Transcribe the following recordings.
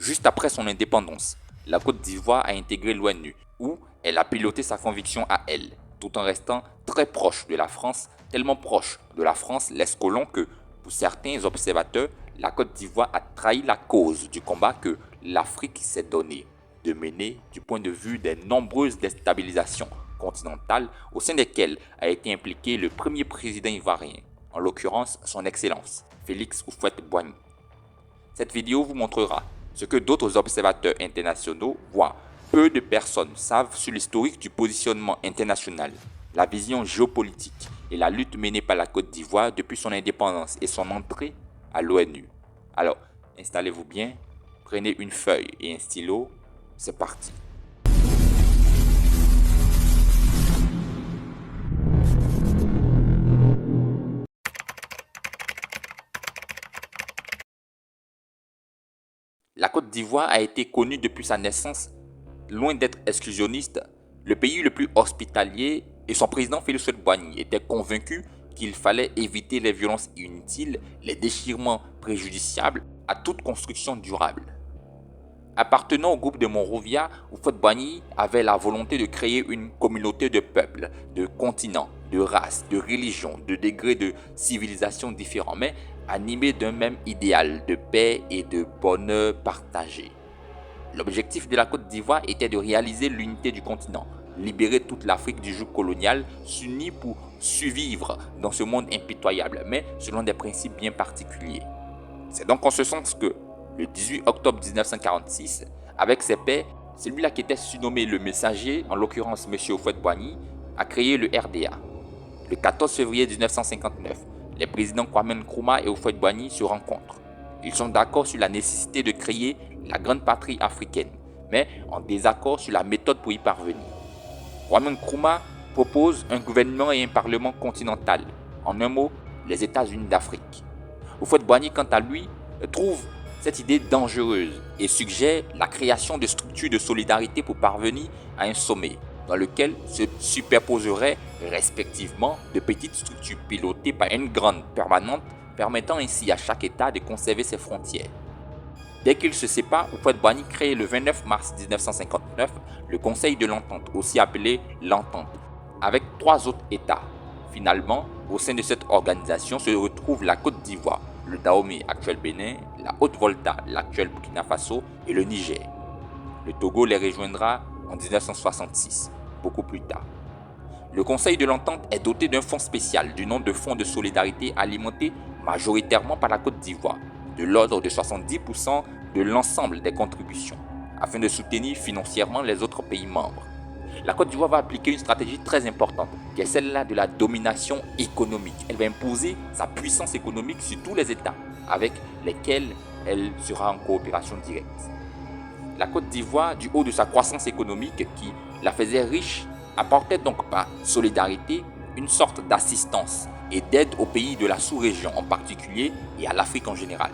Juste après son indépendance, la Côte d'Ivoire a intégré l'ONU, où elle a piloté sa conviction à elle, tout en restant très proche de la France, tellement proche de la France l'est colon que, pour certains observateurs, la Côte d'Ivoire a trahi la cause du combat que l'Afrique s'est donné de mener du point de vue des nombreuses déstabilisations continentales au sein desquelles a été impliqué le premier président ivoirien, en l'occurrence son Excellence, Félix Houphouët-Boigny. Cette vidéo vous montrera ce que d'autres observateurs internationaux voient peu de personnes savent sur l'historique du positionnement international, la vision géopolitique et la lutte menée par la Côte d'Ivoire depuis son indépendance et son entrée à l'ONU. Alors, installez-vous bien, prenez une feuille et un stylo, c'est parti. La Côte d'Ivoire a été connue depuis sa naissance, loin d'être exclusionniste, le pays le plus hospitalier et son président Félix Houphouët-Boigny était convaincu qu'il fallait éviter les violences inutiles, les déchirements préjudiciables à toute construction durable. Appartenant au groupe de Monrovia, Houphouët-Boigny avait la volonté de créer une communauté de peuples, de continents, de races, de religions, de degrés de civilisation différents, mais animés d'un même idéal de paix et de bonheur partagé. L'objectif de la Côte d'Ivoire était de réaliser l'unité du continent, libérer toute l'Afrique du joug colonial, s'unir pour survivre dans ce monde impitoyable, mais selon des principes bien particuliers. C'est donc en ce sens que, le 18 octobre 1946, avec ses pairs, celui-là qui était surnommé le messager, en l'occurrence M. Houphouët-Boigny, a créé le RDA. Le 14 février 1959, les présidents Kwame Nkrumah et Houphouët-Boigny se rencontrent. Ils sont d'accord sur la nécessité de créer la grande patrie africaine, mais en désaccord sur la méthode pour y parvenir. Kwame Nkrumah propose un gouvernement et un parlement continental, en un mot, les États-Unis d'Afrique. Houphouët-Boigny, quant à lui, trouve cette idée dangereuse et suggère la création de structures de solidarité pour parvenir à un sommet dans lequel se superposeraient respectivement de petites structures pilotées par une grande permanente permettant ainsi à chaque État de conserver ses frontières. Dès qu'ils se séparent, Houphouët-Boigny crée le 29 mars 1959 le Conseil de l'Entente, aussi appelé l'Entente, avec 3 autres États. Finalement, au sein de cette organisation se retrouvent la Côte d'Ivoire, le Dahomey, actuel Bénin, la Haute-Volta, l'actuel Burkina Faso et le Niger. Le Togo les rejoindra en 1966, beaucoup plus tard. Le Conseil de l'Entente est doté d'un fonds spécial du nom de Fonds de solidarité alimenté majoritairement par la Côte d'Ivoire, de l'ordre de 70% de l'ensemble des contributions, afin de soutenir financièrement les autres pays membres. La Côte d'Ivoire va appliquer une stratégie très importante, qui est celle-là de la domination économique. Elle va imposer sa puissance économique sur tous les États avec lesquels elle sera en coopération directe. La Côte d'Ivoire, du haut de sa croissance économique qui la faisait riche, apportait donc par solidarité une sorte d'assistance et d'aide aux pays de la sous-région en particulier et à l'Afrique en général.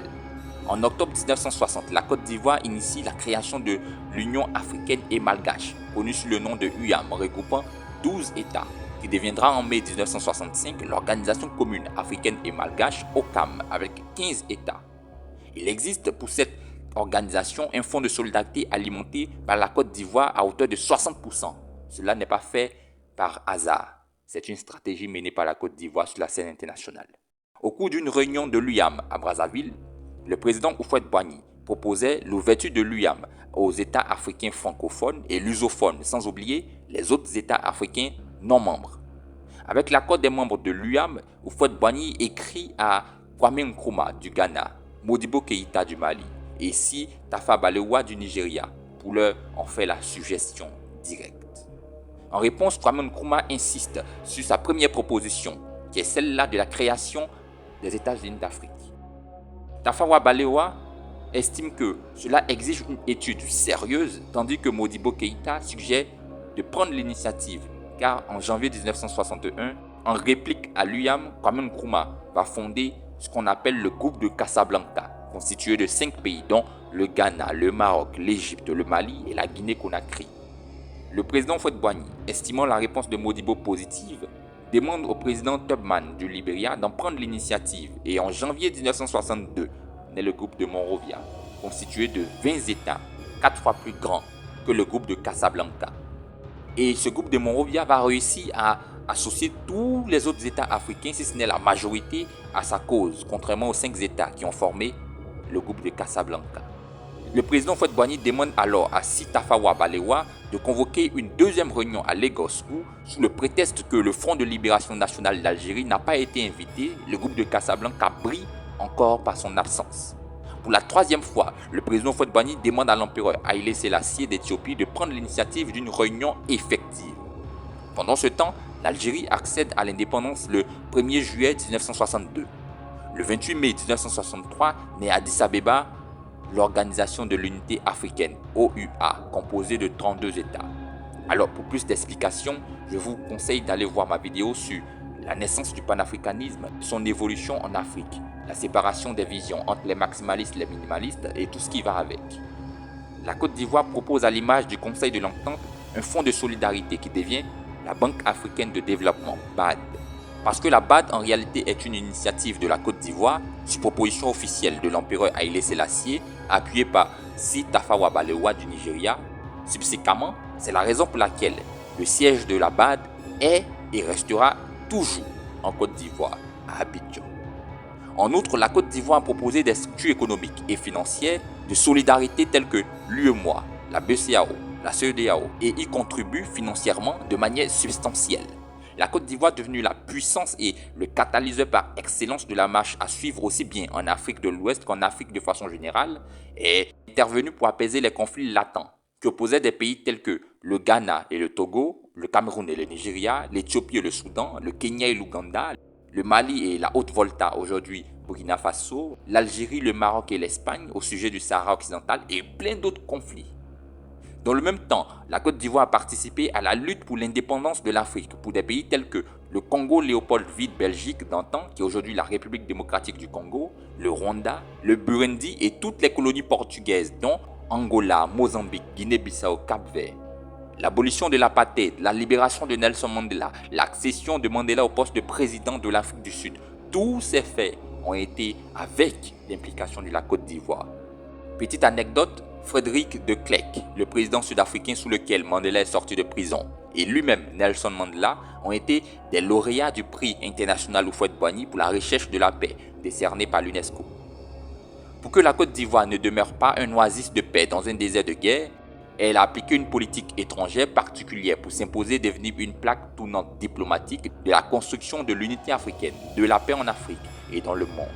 En octobre 1960, la Côte d'Ivoire initie la création de l'Union africaine et malgache, connue sous le nom de UAM, regroupant 12 États, qui deviendra en mai 1965 l'Organisation commune africaine et malgache, OCAM, avec 15 États. Il existe pour cette organisation un fonds de solidarité alimenté par la Côte d'Ivoire à hauteur de 60%. Cela n'est pas fait par hasard. C'est une stratégie menée par la Côte d'Ivoire sur la scène internationale. Au cours d'une réunion de l'UAM à Brazzaville, le président Houphouët-Boigny proposait l'ouverture de l'UAM aux États africains francophones et lusophones, sans oublier les autres États africains non membres. Avec l'accord des membres de l'UAM, Houphouët-Boigny écrit à Kwame Nkrumah du Ghana, Modibo Keïta du Mali et Si Tafawa Balewa du Nigeria pour leur en faire la suggestion directe. En réponse, Kwame Nkrumah insiste sur sa première proposition, qui est celle-là de la création des États-Unis d'Afrique. Tafawa Balewa estime que cela exige une étude sérieuse, tandis que Modibo Keïta suggère de prendre l'initiative, car en janvier 1961, en réplique à l'UAM, Kwame Nkrumah va fonder ce qu'on appelle le groupe de Casablanca, constitué de 5 pays dont le Ghana, le Maroc, l'Égypte, le Mali et la Guinée-Conakry. Le président Houphouët-Boigny, estimant la réponse de Modibo positive, demande au président Tubman du Libéria d'en prendre l'initiative et en janvier 1962 naît le groupe de Monrovia. constitué de 20 États, 4 fois plus grands que le groupe de Casablanca. Et ce groupe de Monrovia va réussir à associer tous les autres États africains, si ce n'est la majorité, à sa cause, contrairement aux 5 États qui ont formé le groupe de Casablanca. Le président Houphouët-Boigny demande alors à Sy Tafawa Balewa de convoquer une deuxième réunion à Lagos où, sous le prétexte que le Front de libération nationale d'Algérie n'a pas été invité, le groupe de Casablanca brille encore par son absence. Pour la troisième fois, le président Houphouët-Boigny demande à l'empereur Haïlé Sélassié d'Éthiopie de prendre l'initiative d'une réunion effective. Pendant ce temps, l'Algérie accède à l'indépendance le 1er juillet 1962. Le 28 mai 1963 naît à Addis Abeba l'Organisation de l'Unité Africaine, OUA, composée de 32 États. Alors pour plus d'explications, je vous conseille d'aller voir ma vidéo sur la naissance du panafricanisme, son évolution en Afrique, la séparation des visions entre les maximalistes et les minimalistes et tout ce qui va avec. La Côte d'Ivoire propose à l'image du Conseil de l'Entente un fonds de solidarité qui devient la Banque africaine de développement, BAD. Parce que la BAD en réalité est une initiative de la Côte d'Ivoire sur proposition officielle de l'empereur Haïlé Sélassié, appuyée par Sy Tafawa Balewa du Nigeria. Subséquemment, c'est la raison pour laquelle le siège de la BAD est et restera toujours en Côte d'Ivoire, à Abidjan. En outre, la Côte d'Ivoire a proposé des structures économiques et financières de solidarité telles que l'UEMOA, la BCEAO, la CEDEAO et y contribue financièrement de manière substantielle. La Côte d'Ivoire est devenue la puissance et le catalyseur par excellence de la marche à suivre aussi bien en Afrique de l'Ouest qu'en Afrique de façon générale et est intervenue pour apaiser les conflits latents qui opposaient des pays tels que le Ghana et le Togo, le Cameroun et le Nigeria, l'Éthiopie et le Soudan, le Kenya et l'Ouganda, le Mali et la Haute-Volta, aujourd'hui Burkina Faso, l'Algérie, le Maroc et l'Espagne au sujet du Sahara occidental et plein d'autres conflits. Dans le même temps, la Côte d'Ivoire a participé à la lutte pour l'indépendance de l'Afrique pour des pays tels que le Congo Léopold-Vide Belgique d'antan, qui est aujourd'hui la République démocratique du Congo, le Rwanda, le Burundi et toutes les colonies portugaises dont Angola, Mozambique, Guinée-Bissau, Cap-Vert. L'abolition de l'apartheid, la libération de Nelson Mandela, l'accession de Mandela au poste de président de l'Afrique du Sud, tous ces faits ont été avec l'implication de la Côte d'Ivoire. Petite anecdote, Frédéric de Klerk, le président sud-africain sous lequel Mandela est sorti de prison, et lui-même Nelson Mandela ont été des lauréats du prix international Houphouët-Boigny pour la recherche de la paix, décerné par l'UNESCO. Pour que la Côte d'Ivoire ne demeure pas un oasis de paix dans un désert de guerre, elle a appliqué une politique étrangère particulière pour s'imposer et devenir une plaque tournante diplomatique de la construction de l'unité africaine, de la paix en Afrique et dans le monde.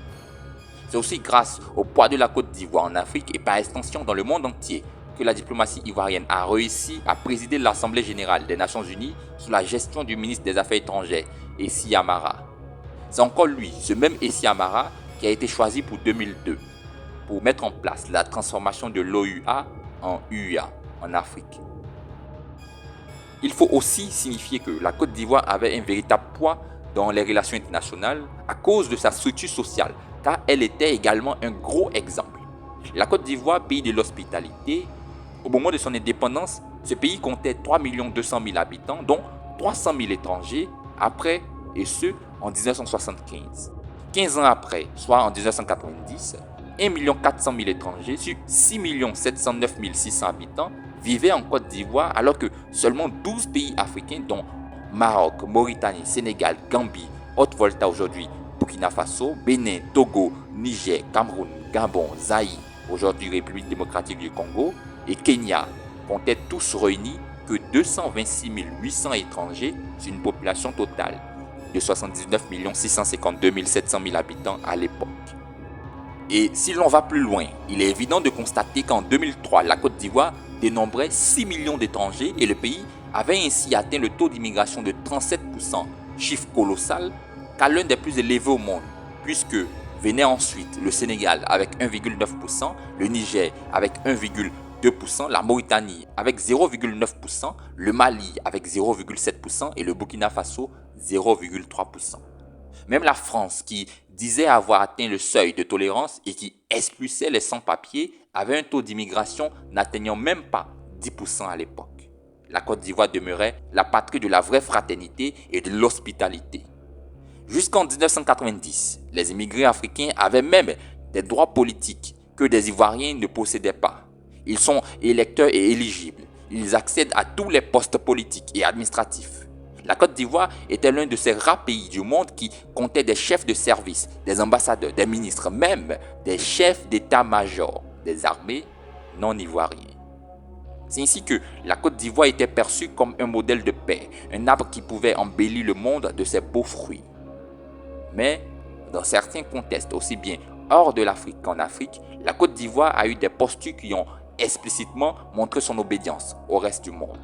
C'est aussi grâce au poids de la Côte d'Ivoire en Afrique et par extension dans le monde entier que la diplomatie ivoirienne a réussi à présider l'Assemblée générale des Nations unies sous la gestion du ministre des Affaires étrangères, Essi Amara. C'est encore lui, ce même Essi Amara, qui a été choisi pour 2002 pour mettre en place la transformation de l'OUA en UA en Afrique. Il faut aussi signifier que la Côte d'Ivoire avait un véritable poids dans les relations internationales à cause de sa structure sociale, car elle était également un gros exemple. La Côte d'Ivoire, pays de l'hospitalité, au moment de son indépendance, ce pays comptait 3 200 000 habitants, dont 300 000 étrangers, après, et ce, en 1975. 15 ans après, soit en 1990, 1 400 000 étrangers sur 6 709 600 habitants vivaient en Côte d'Ivoire, alors que seulement 12 pays africains, dont Maroc, Mauritanie, Sénégal, Gambie, Haute-Volta aujourd'hui, Burkina Faso, Bénin, Togo, Niger, Cameroun, Gabon, Zaïre, aujourd'hui République démocratique du Congo, et Kenya, comptaient tous réunis que 226 800 étrangers sur une population totale de 79 652 700 habitants à l'époque. Et si l'on va plus loin, il est évident de constater qu'en 2003, la Côte d'Ivoire dénombrait 6 millions d'étrangers et le pays avait ainsi atteint le taux d'immigration de 37%, chiffre colossal, car l'un des plus élevés au monde, puisque venait ensuite le Sénégal avec 1,9%, le Niger avec 1,2%, la Mauritanie avec 0,9%, le Mali avec 0,7% et le Burkina Faso 0,3%. Même la France, qui disait avoir atteint le seuil de tolérance et qui expulsait les sans-papiers, avait un taux d'immigration n'atteignant même pas 10% à l'époque. La Côte d'Ivoire demeurait la patrie de la vraie fraternité et de l'hospitalité. Jusqu'en 1990, les immigrés africains avaient même des droits politiques que que des Ivoiriens ne possédaient pas. Ils sont électeurs et éligibles. Ils accèdent à tous les postes politiques et administratifs. La Côte d'Ivoire était l'un de ces rares pays du monde qui comptait des chefs de service, des ambassadeurs, des ministres, même des chefs d'état-major des armées non ivoiriens. C'est ainsi que la Côte d'Ivoire était perçue comme un modèle de paix, un arbre qui pouvait embellir le monde de ses beaux fruits. Mais, dans certains contextes, aussi bien hors de l'Afrique qu'en Afrique, la Côte d'Ivoire a eu des postures qui ont explicitement montré son obédience au reste du monde.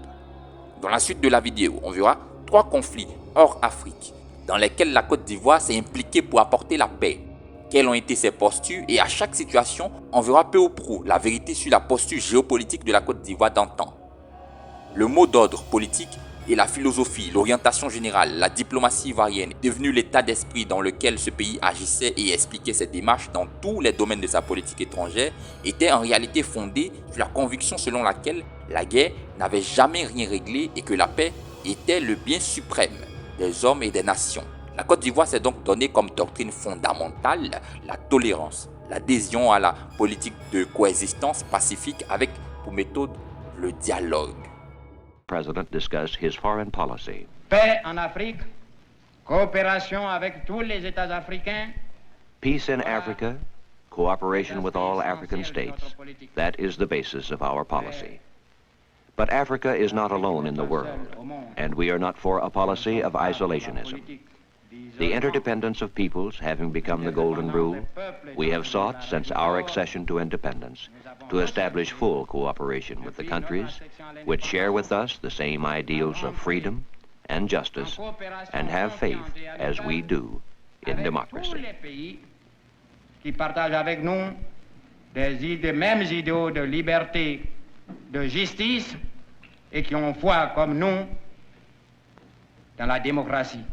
Dans la suite de la vidéo, on verra 3 conflits hors Afrique dans lesquels la Côte d'Ivoire s'est impliquée pour apporter la paix. Quelles ont été ses postures et à chaque situation, on verra peu ou prou la vérité sur la posture géopolitique de la Côte d'Ivoire d'antan. Le mot d'ordre politique et la philosophie, l'orientation générale, la diplomatie ivoirienne, devenue l'état d'esprit dans lequel ce pays agissait et expliquait ses démarches dans tous les domaines de sa politique étrangère, était en réalité fondée sur la conviction selon laquelle la guerre n'avait jamais rien réglé et que la paix était le bien suprême des hommes et des nations. La Côte d'Ivoire s'est donc donnée comme doctrine fondamentale la tolérance, l'adhésion à la politique de coexistence pacifique avec pour méthode le dialogue. President discussed his foreign policy. Paix en Afrique, coopération avec tous les États africains. Peace in Africa, cooperation with all African states. That is the basis of our policy. But Africa is not alone in the world, and we are not for a policy of isolationism. The interdependence of peoples having become the golden rule, we have sought, since our accession to independence, to establish full cooperation with the countries which share with us the same ideals of freedom and justice and have faith, as we do, in democracy. Qui partagent avec nous des mêmes idéaux de liberté, de justice et qui ont foi comme nous dans la démocratie.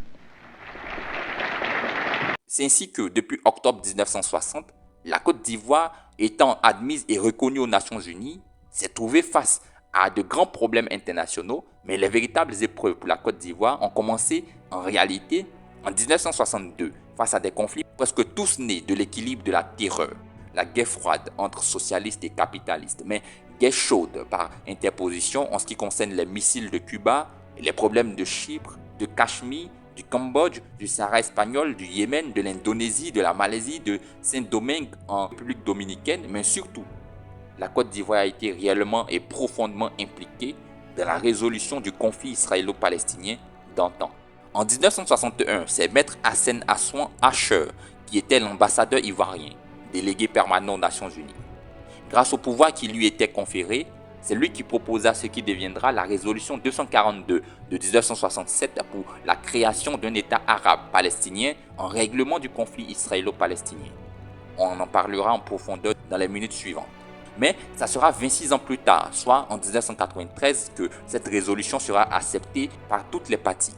C'est ainsi que, depuis octobre 1960, la Côte d'Ivoire, étant admise et reconnue aux Nations Unies, s'est trouvée face à de grands problèmes internationaux, mais les véritables épreuves pour la Côte d'Ivoire ont commencé en réalité en 1962, face à des conflits presque tous nés de l'équilibre de la terreur, la guerre froide entre socialistes et capitalistes, mais guerre chaude par interposition en ce qui concerne les missiles de Cuba, les problèmes de Chypre, de Cachemire, du Cambodge, du Sahara espagnol, du Yémen, de l'Indonésie, de la Malaisie, de Saint-Domingue en République dominicaine, mais surtout, la Côte d'Ivoire a été réellement et profondément impliquée dans la résolution du conflit israélo-palestinien d'antan. En 1961, c'est Maître Hassen Assouan Asher qui était l'ambassadeur ivoirien, délégué permanent aux Nations Unies. Grâce au pouvoir qui lui était conféré, c'est lui qui proposa ce qui deviendra la résolution 242 de 1967 pour la création d'un État arabe palestinien en règlement du conflit israélo-palestinien. On en parlera en profondeur dans les minutes suivantes. Mais ça sera 26 ans plus tard, soit en 1993, que cette résolution sera acceptée par toutes les parties.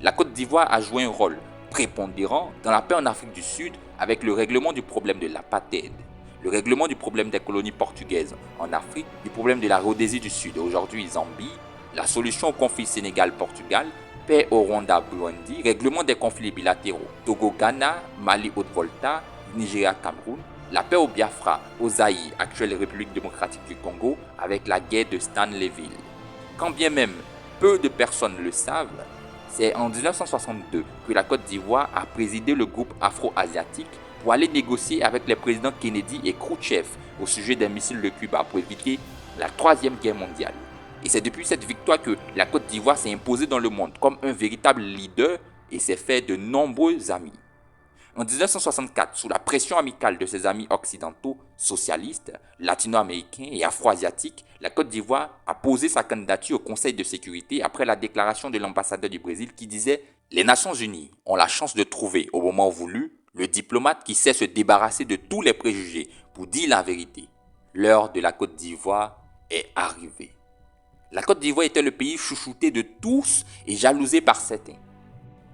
La Côte d'Ivoire a joué un rôle prépondérant dans la paix en Afrique du Sud avec le règlement du problème de l'apartheid, le règlement du problème des colonies portugaises en Afrique, du problème de la Rhodésie du Sud, aujourd'hui Zambie, la solution au conflit Sénégal-Portugal, paix au Rwanda-Burundi, règlement des conflits bilatéraux, Togo-Ghana, Mali-Haute-Volta, Nigeria-Cameroun, la paix au Biafra, au Zaïre, actuelle République démocratique du Congo, avec la guerre de Stanleyville. Quand bien même peu de personnes le savent, c'est en 1962 que la Côte d'Ivoire a présidé le groupe afro-asiatique pour aller négocier avec les présidents Kennedy et Khrouchtchev au sujet des missiles de Cuba pour éviter la Troisième Guerre mondiale. Et c'est depuis cette victoire que la Côte d'Ivoire s'est imposée dans le monde comme un véritable leader et s'est fait de nombreux amis. En 1964, sous la pression amicale de ses amis occidentaux, socialistes, latino-américains et afro-asiatiques, la Côte d'Ivoire a posé sa candidature au Conseil de sécurité après la déclaration de l'ambassadeur du Brésil qui disait « Les Nations Unies ont la chance de trouver, au moment voulu, le diplomate qui sait se débarrasser de tous les préjugés pour dire la vérité. L'heure de la Côte d'Ivoire est arrivée. » La Côte d'Ivoire était le pays chouchouté de tous et jalousé par certains.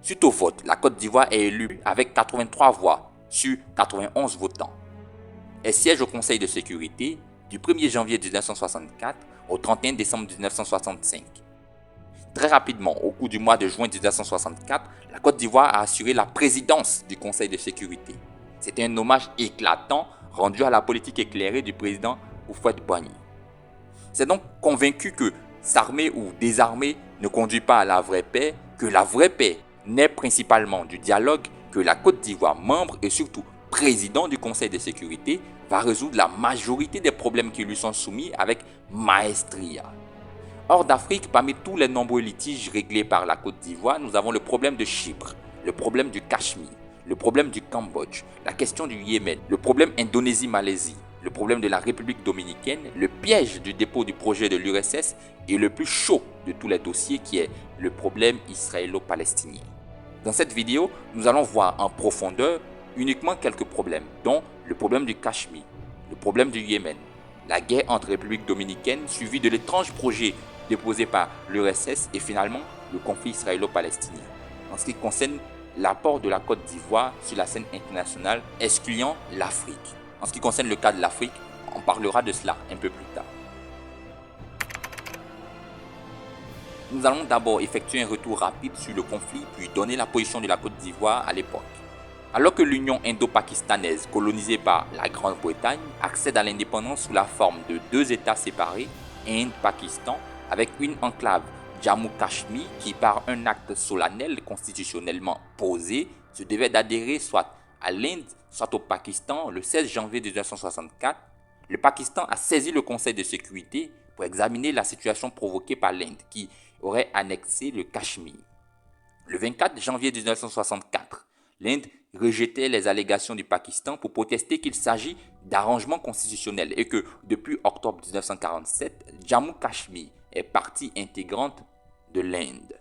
Suite au vote, la Côte d'Ivoire est élue avec 83 voix sur 91 votants. Elle siège au Conseil de sécurité du 1er janvier 1964 au 31 décembre 1965. Très rapidement, au cours du mois de juin 1964, la Côte d'Ivoire a assuré la présidence du Conseil de sécurité. C'était un hommage éclatant rendu à la politique éclairée du président Houphouët-Boigny. C'est donc convaincu que s'armer ou désarmer ne conduit pas à la vraie paix, que la vraie paix naît principalement du dialogue, que la Côte d'Ivoire, membre et surtout président du Conseil de sécurité, va résoudre la majorité des problèmes qui lui sont soumis avec maestria. Hors d'Afrique, parmi tous les nombreux litiges réglés par la Côte d'Ivoire, nous avons le problème de Chypre, le problème du Cachemire, le problème du Cambodge, la question du Yémen, le problème Indonésie-Malaisie, le problème de la République dominicaine, le piège du dépôt du projet de l'URSS et le plus chaud de tous les dossiers qui est le problème israélo-palestinien. Dans cette vidéo, nous allons voir en profondeur uniquement quelques problèmes, dont le problème du Cachemire, le problème du Yémen, la guerre entre République dominicaine suivie de l'étrange projet déposé par l'URSS et finalement le conflit israélo-palestinien. En ce qui concerne l'apport de la Côte d'Ivoire sur la scène internationale, excluant l'Afrique. En ce qui concerne le cas de l'Afrique, on parlera de cela un peu plus tard. Nous allons d'abord effectuer un retour rapide sur le conflit puis donner la position de la Côte d'Ivoire à l'époque. Alors que l'Union indo-pakistanaise, colonisée par la Grande-Bretagne, accède à l'indépendance sous la forme de deux États séparés, Inde-Pakistan, avec une enclave Jammu-Cachemire qui, par un acte solennel constitutionnellement posé, se devait d'adhérer soit à l'Inde, soit au Pakistan le 16 janvier 1964, le Pakistan a saisi le Conseil de sécurité pour examiner la situation provoquée par l'Inde qui aurait annexé le Cachemire. Le 24 janvier 1964, l'Inde rejetait les allégations du Pakistan pour protester qu'il s'agit d'arrangements constitutionnels et que depuis octobre 1947, Jammu-Cachemire est partie intégrante de l'Inde.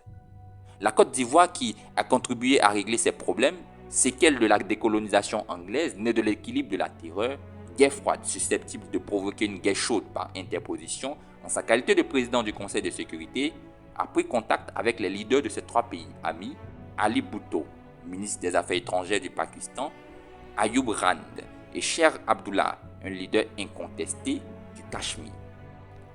La Côte d'Ivoire, qui a contribué à régler ces problèmes, séquelles de la décolonisation anglaise, née de l'équilibre de la terreur, guerre froide susceptible de provoquer une guerre chaude par interposition, en sa qualité de président du Conseil de sécurité, a pris contact avec les leaders de ces trois pays amis, Ali Bhutto, ministre des Affaires étrangères du Pakistan, Ayoub Rand et Cher Abdullah, un leader incontesté du Cachemire.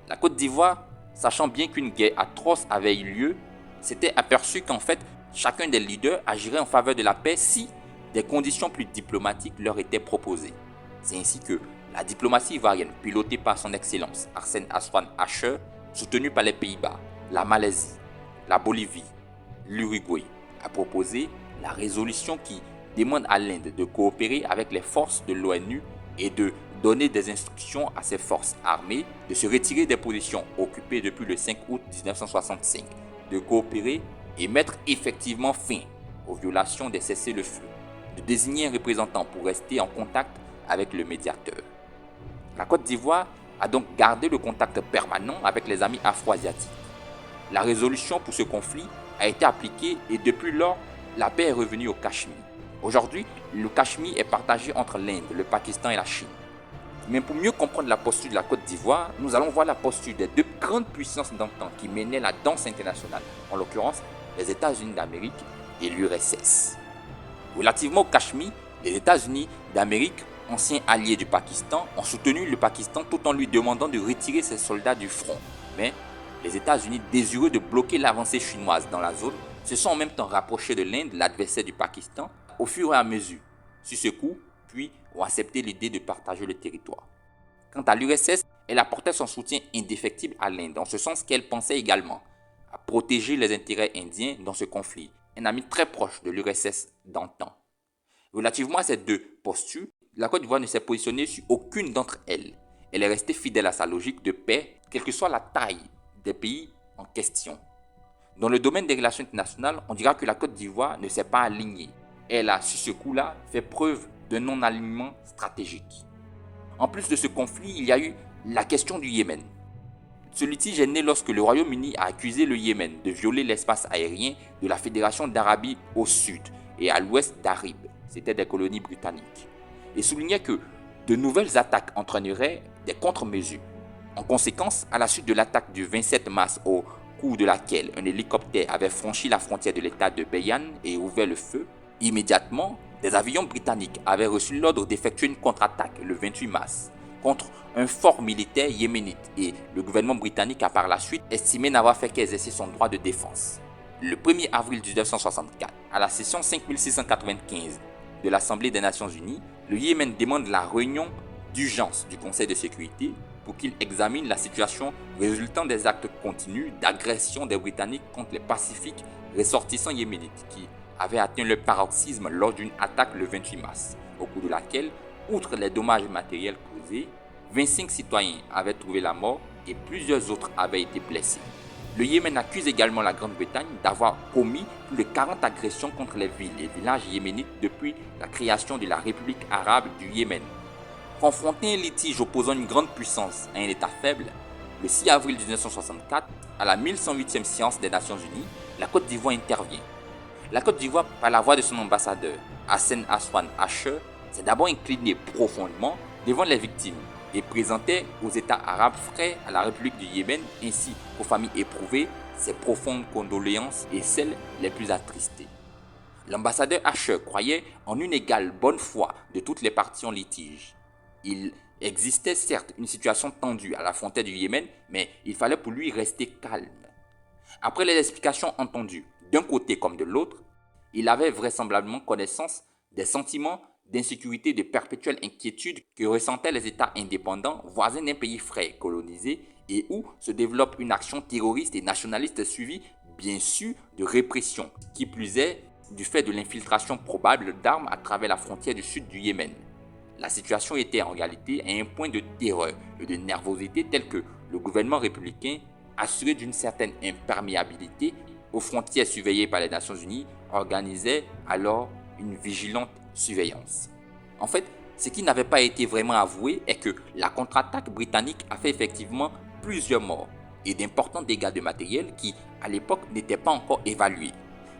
La Côte d'Ivoire, sachant bien qu'une guerre atroce avait eu lieu, s'était aperçu qu'en fait, chacun des leaders agirait en faveur de la paix si des conditions plus diplomatiques leur étaient proposées. C'est ainsi que la diplomatie ivoirienne, pilotée par son Excellence Arsène Assoun Asher, soutenue par les Pays-Bas, la Malaisie, la Bolivie, l'Uruguay, a proposé la résolution qui demande à l'Inde de coopérer avec les forces de l'ONU et de donner des instructions à ses forces armées de se retirer des positions occupées depuis le 5 août 1965, de coopérer et mettre effectivement fin aux violations des cessez-le-feu, de désigner un représentant pour rester en contact avec le médiateur. La Côte d'Ivoire a donc gardé le contact permanent avec les amis afro-asiatiques. La résolution pour ce conflit a été appliquée et depuis lors, la paix est revenue au Cachemire. Aujourd'hui, le Cachemire est partagé entre l'Inde, le Pakistan et la Chine. Mais pour mieux comprendre la posture de la Côte d'Ivoire, nous allons voir la posture des deux grandes puissances d'antan qui menaient la danse internationale, en l'occurrence les États-Unis d'Amérique et l'URSS. Relativement au Cachemire, les États-Unis d'Amérique, anciens alliés du Pakistan, ont soutenu le Pakistan tout en lui demandant de retirer ses soldats du front. Mais les États-Unis, désireux de bloquer l'avancée chinoise dans la zone, se sont en même temps rapprochés de l'Inde, l'adversaire du Pakistan, au fur et à mesure. Sur ce coup, puis ont accepté l'idée de partager le territoire. Quant à l'URSS, elle apportait son soutien indéfectible à l'Inde, en ce sens qu'elle pensait également à protéger les intérêts indiens dans ce conflit, un ami très proche de l'URSS d'antan. Relativement à ces deux postures, la Côte d'Ivoire ne s'est positionnée sur aucune d'entre elles. Elle est restée fidèle à sa logique de paix, quelle que soit la taille des pays en question. Dans le domaine des relations internationales, on dira que la Côte d'Ivoire ne s'est pas alignée. Elle a, sur ce coup-là, fait preuve d'un non-alignement stratégique. En plus de ce conflit, il y a eu la question du Yémen. Ce litige est né lorsque le Royaume-Uni a accusé le Yémen de violer l'espace aérien de la Fédération d'Arabie au sud et à l'ouest d'Arib, c'était des colonies britanniques, et soulignait que de nouvelles attaques entraîneraient des contre-mesures. En conséquence, à la suite de l'attaque du 27 mars au cours de laquelle un hélicoptère avait franchi la frontière de l'état de Beyan et ouvert le feu, immédiatement, des avions britanniques avaient reçu l'ordre d'effectuer une contre-attaque le 28 mars contre un fort militaire yéménite et le gouvernement britannique a par la suite estimé n'avoir fait qu'exercer son droit de défense. Le 1er avril 1964, à la session 5695 de l'Assemblée des Nations Unies, le Yémen demande la réunion d'urgence du Conseil de sécurité pour qu'il examine la situation résultant des actes continus d'agression des Britanniques contre les pacifiques ressortissants yéménites qui avaient atteint leur paroxysme lors d'une attaque le 28 mars, au cours de laquelle, outre les dommages matériels causés, 25 citoyens avaient trouvé la mort et plusieurs autres avaient été blessés. Le Yémen accuse également la Grande-Bretagne d'avoir commis plus de 40 agressions contre les villes et villages yéménites depuis la création de la République arabe du Yémen. Confronté à un litige opposant une grande puissance à un État faible, le 6 avril 1964, à la 1108e séance des Nations Unies, la Côte d'Ivoire intervient. La Côte d'Ivoire, par la voix de son ambassadeur, Hassen Aswan Asher, s'est d'abord inclinée profondément devant les victimes et présentait aux États arabes frères à la République du Yémen ainsi qu'aux familles éprouvées ses profondes condoléances et celles les plus attristées. L'ambassadeur Asher croyait en une égale bonne foi de toutes les parties en litige. Il existait certes une situation tendue à la frontière du Yémen, mais il fallait pour lui rester calme. Après les explications entendues d'un côté comme de l'autre, il avait vraisemblablement connaissance des sentiments d'insécurité et de perpétuelle inquiétude que ressentaient les États indépendants voisins d'un pays frère colonisé et où se développe une action terroriste et nationaliste suivie bien sûr de répression, qui plus est du fait de l'infiltration probable d'armes à travers la frontière du sud du Yémen. La situation était en réalité à un point de terreur et de nervosité tel que le gouvernement républicain, assuré d'une certaine imperméabilité aux frontières surveillées par les Nations Unies, organisait alors une vigilante surveillance. En fait, ce qui n'avait pas été vraiment avoué est que la contre-attaque britannique a fait effectivement plusieurs morts et d'importants dégâts de matériel qui, à l'époque, n'étaient pas encore évalués.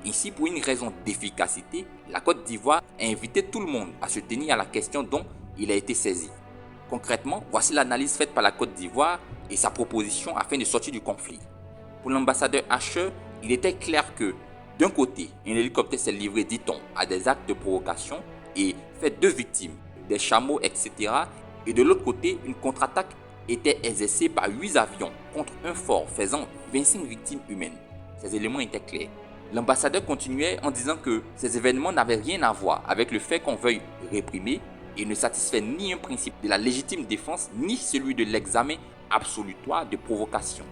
Ainsi, pour une raison d'efficacité, la Côte d'Ivoire a invité tout le monde à se tenir à la question dont il a été saisi. Concrètement, voici l'analyse faite par la Côte d'Ivoire et sa proposition afin de sortir du conflit. Pour l'ambassadeur Asher, il était clair que, d'un côté, un hélicoptère s'est livré, dit-on, à des actes de provocation et fait 2 victimes, des chameaux, etc. Et de l'autre côté, une contre-attaque était exercée par 8 avions contre un fort faisant 25 victimes humaines. Ces éléments étaient clairs. L'ambassadeur continuait en disant que ces événements n'avaient rien à voir avec le fait qu'on veuille réprimer et ne satisfait ni un principe de la légitime défense ni celui de l'examen absolutoire de provocation.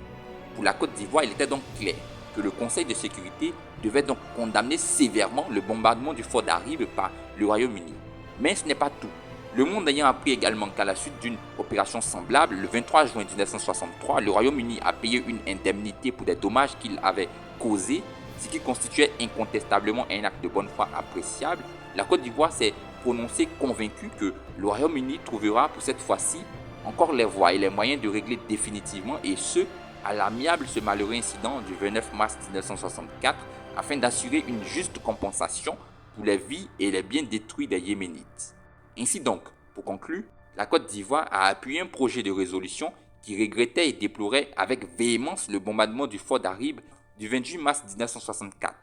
Pour la Côte d'Ivoire, il était donc clair que le Conseil de sécurité devait donc condamner sévèrement le bombardement du fort d'Arib par le Royaume-Uni. Mais ce n'est pas tout. Le monde ayant appris également qu'à la suite d'une opération semblable, le 23 juin 1963, le Royaume-Uni a payé une indemnité pour des dommages qu'il avait causés, ce qui constituait incontestablement un acte de bonne foi appréciable. La Côte d'Ivoire s'est prononcée convaincue que le Royaume-Uni trouvera pour cette fois-ci encore les voies et les moyens de régler définitivement et ce, à l'amiable ce malheureux incident du 29 mars 1964 afin d'assurer une juste compensation pour les vies et les biens détruits des Yéménites. Ainsi donc, pour conclure, la Côte d'Ivoire a appuyé un projet de résolution qui regrettait et déplorait avec véhémence le bombardement du fort d'Arib du 28 mars 1964.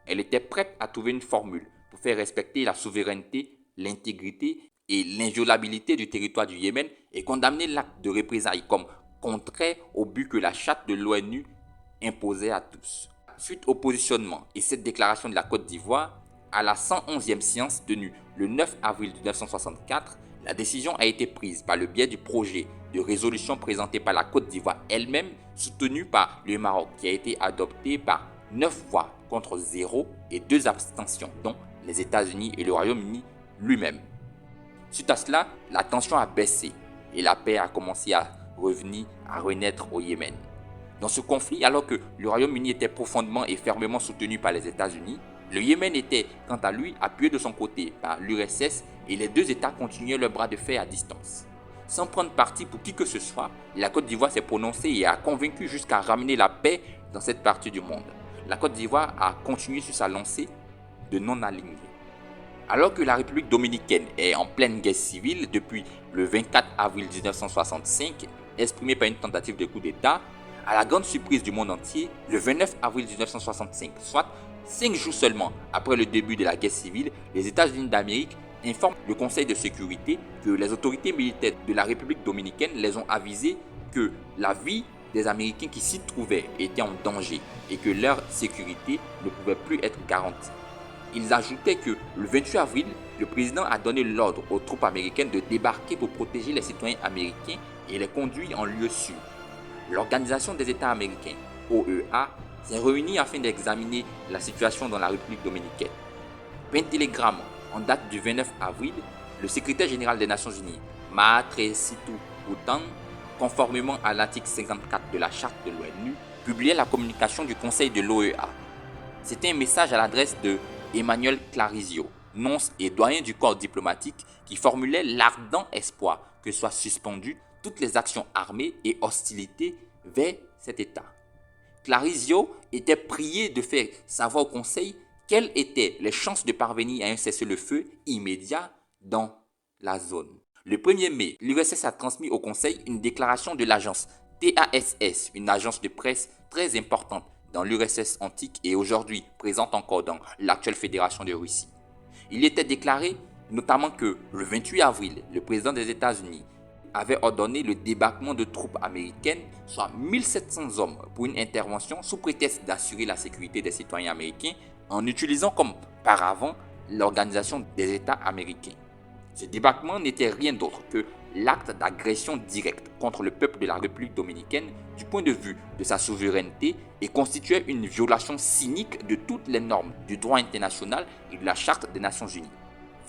Elle était prête à trouver une formule pour faire respecter la souveraineté, l'intégrité et l'inviolabilité du territoire du Yémen et condamner l'acte de représailles comme contraire au but que la charte de l'ONU imposait à tous. Suite au positionnement et cette déclaration de la Côte d'Ivoire, à la 111e séance tenue le 9 avril 1964, la décision a été prise par le biais du projet de résolution présenté par la Côte d'Ivoire elle-même, soutenu par le Maroc, qui a été adopté par 9 voix contre 0 et 2 abstentions, dont les États-Unis et le Royaume-Uni lui-même. Suite à cela, la tension a baissé et la paix a commencé à renaître au Yémen. Dans ce conflit, alors que le Royaume-Uni était profondément et fermement soutenu par les États-Unis, le Yémen était, quant à lui, appuyé de son côté par l'URSS et les 2 États continuaient leur bras de fer à distance. Sans prendre parti pour qui que ce soit, la Côte d'Ivoire s'est prononcée et a convaincu jusqu'à ramener la paix dans cette partie du monde. La Côte d'Ivoire a continué sur sa lancée de non-alignement. Alors que la République dominicaine est en pleine guerre civile depuis le 24 avril 1965, exprimée par une tentative de coup d'État, à la grande surprise du monde entier, le 29 avril 1965, soit 5 jours seulement après le début de la guerre civile, les États-Unis d'Amérique informent le Conseil de sécurité que les autorités militaires de la République dominicaine les ont avisés que la vie des Américains qui s'y trouvaient était en danger et que leur sécurité ne pouvait plus être garantie. Ils ajoutaient que le 28 avril, le président a donné l'ordre aux troupes américaines de débarquer pour protéger les citoyens américains et les conduire en lieu sûr. L'Organisation des États américains, OEA, s'est réunie afin d'examiner la situation dans la République dominicaine. Par un télégramme en date du 29 avril, le secrétaire général des Nations Unies, Mahathir Bhutan, conformément à l'article 54 de la charte de l'ONU, publiait la communication du Conseil de l'OEA. C'était un message à l'adresse de Emmanuel Clarizio, nonce et doyen du corps diplomatique, qui formulait l'ardent espoir que soient suspendues toutes les actions armées et hostilités vers cet État. Clarizio était prié de faire savoir au Conseil quelles étaient les chances de parvenir à un cessez-le-feu immédiat dans la zone. Le 1er mai, l'URSS a transmis au Conseil une déclaration de l'agence TASS, une agence de presse très importante dans l'URSS antique et aujourd'hui présente encore dans l'actuelle Fédération de Russie. Il était déclaré notamment que le 28 avril, le président des États-Unis avait ordonné le débarquement de troupes américaines, soit 1700 hommes, pour une intervention sous prétexte d'assurer la sécurité des citoyens américains en utilisant comme paravent l'Organisation des États américains. Ce débarquement n'était rien d'autre que l'acte d'agression directe contre le peuple de la République dominicaine du point de vue de sa souveraineté et constituait une violation cynique de toutes les normes du droit international et de la Charte des Nations Unies.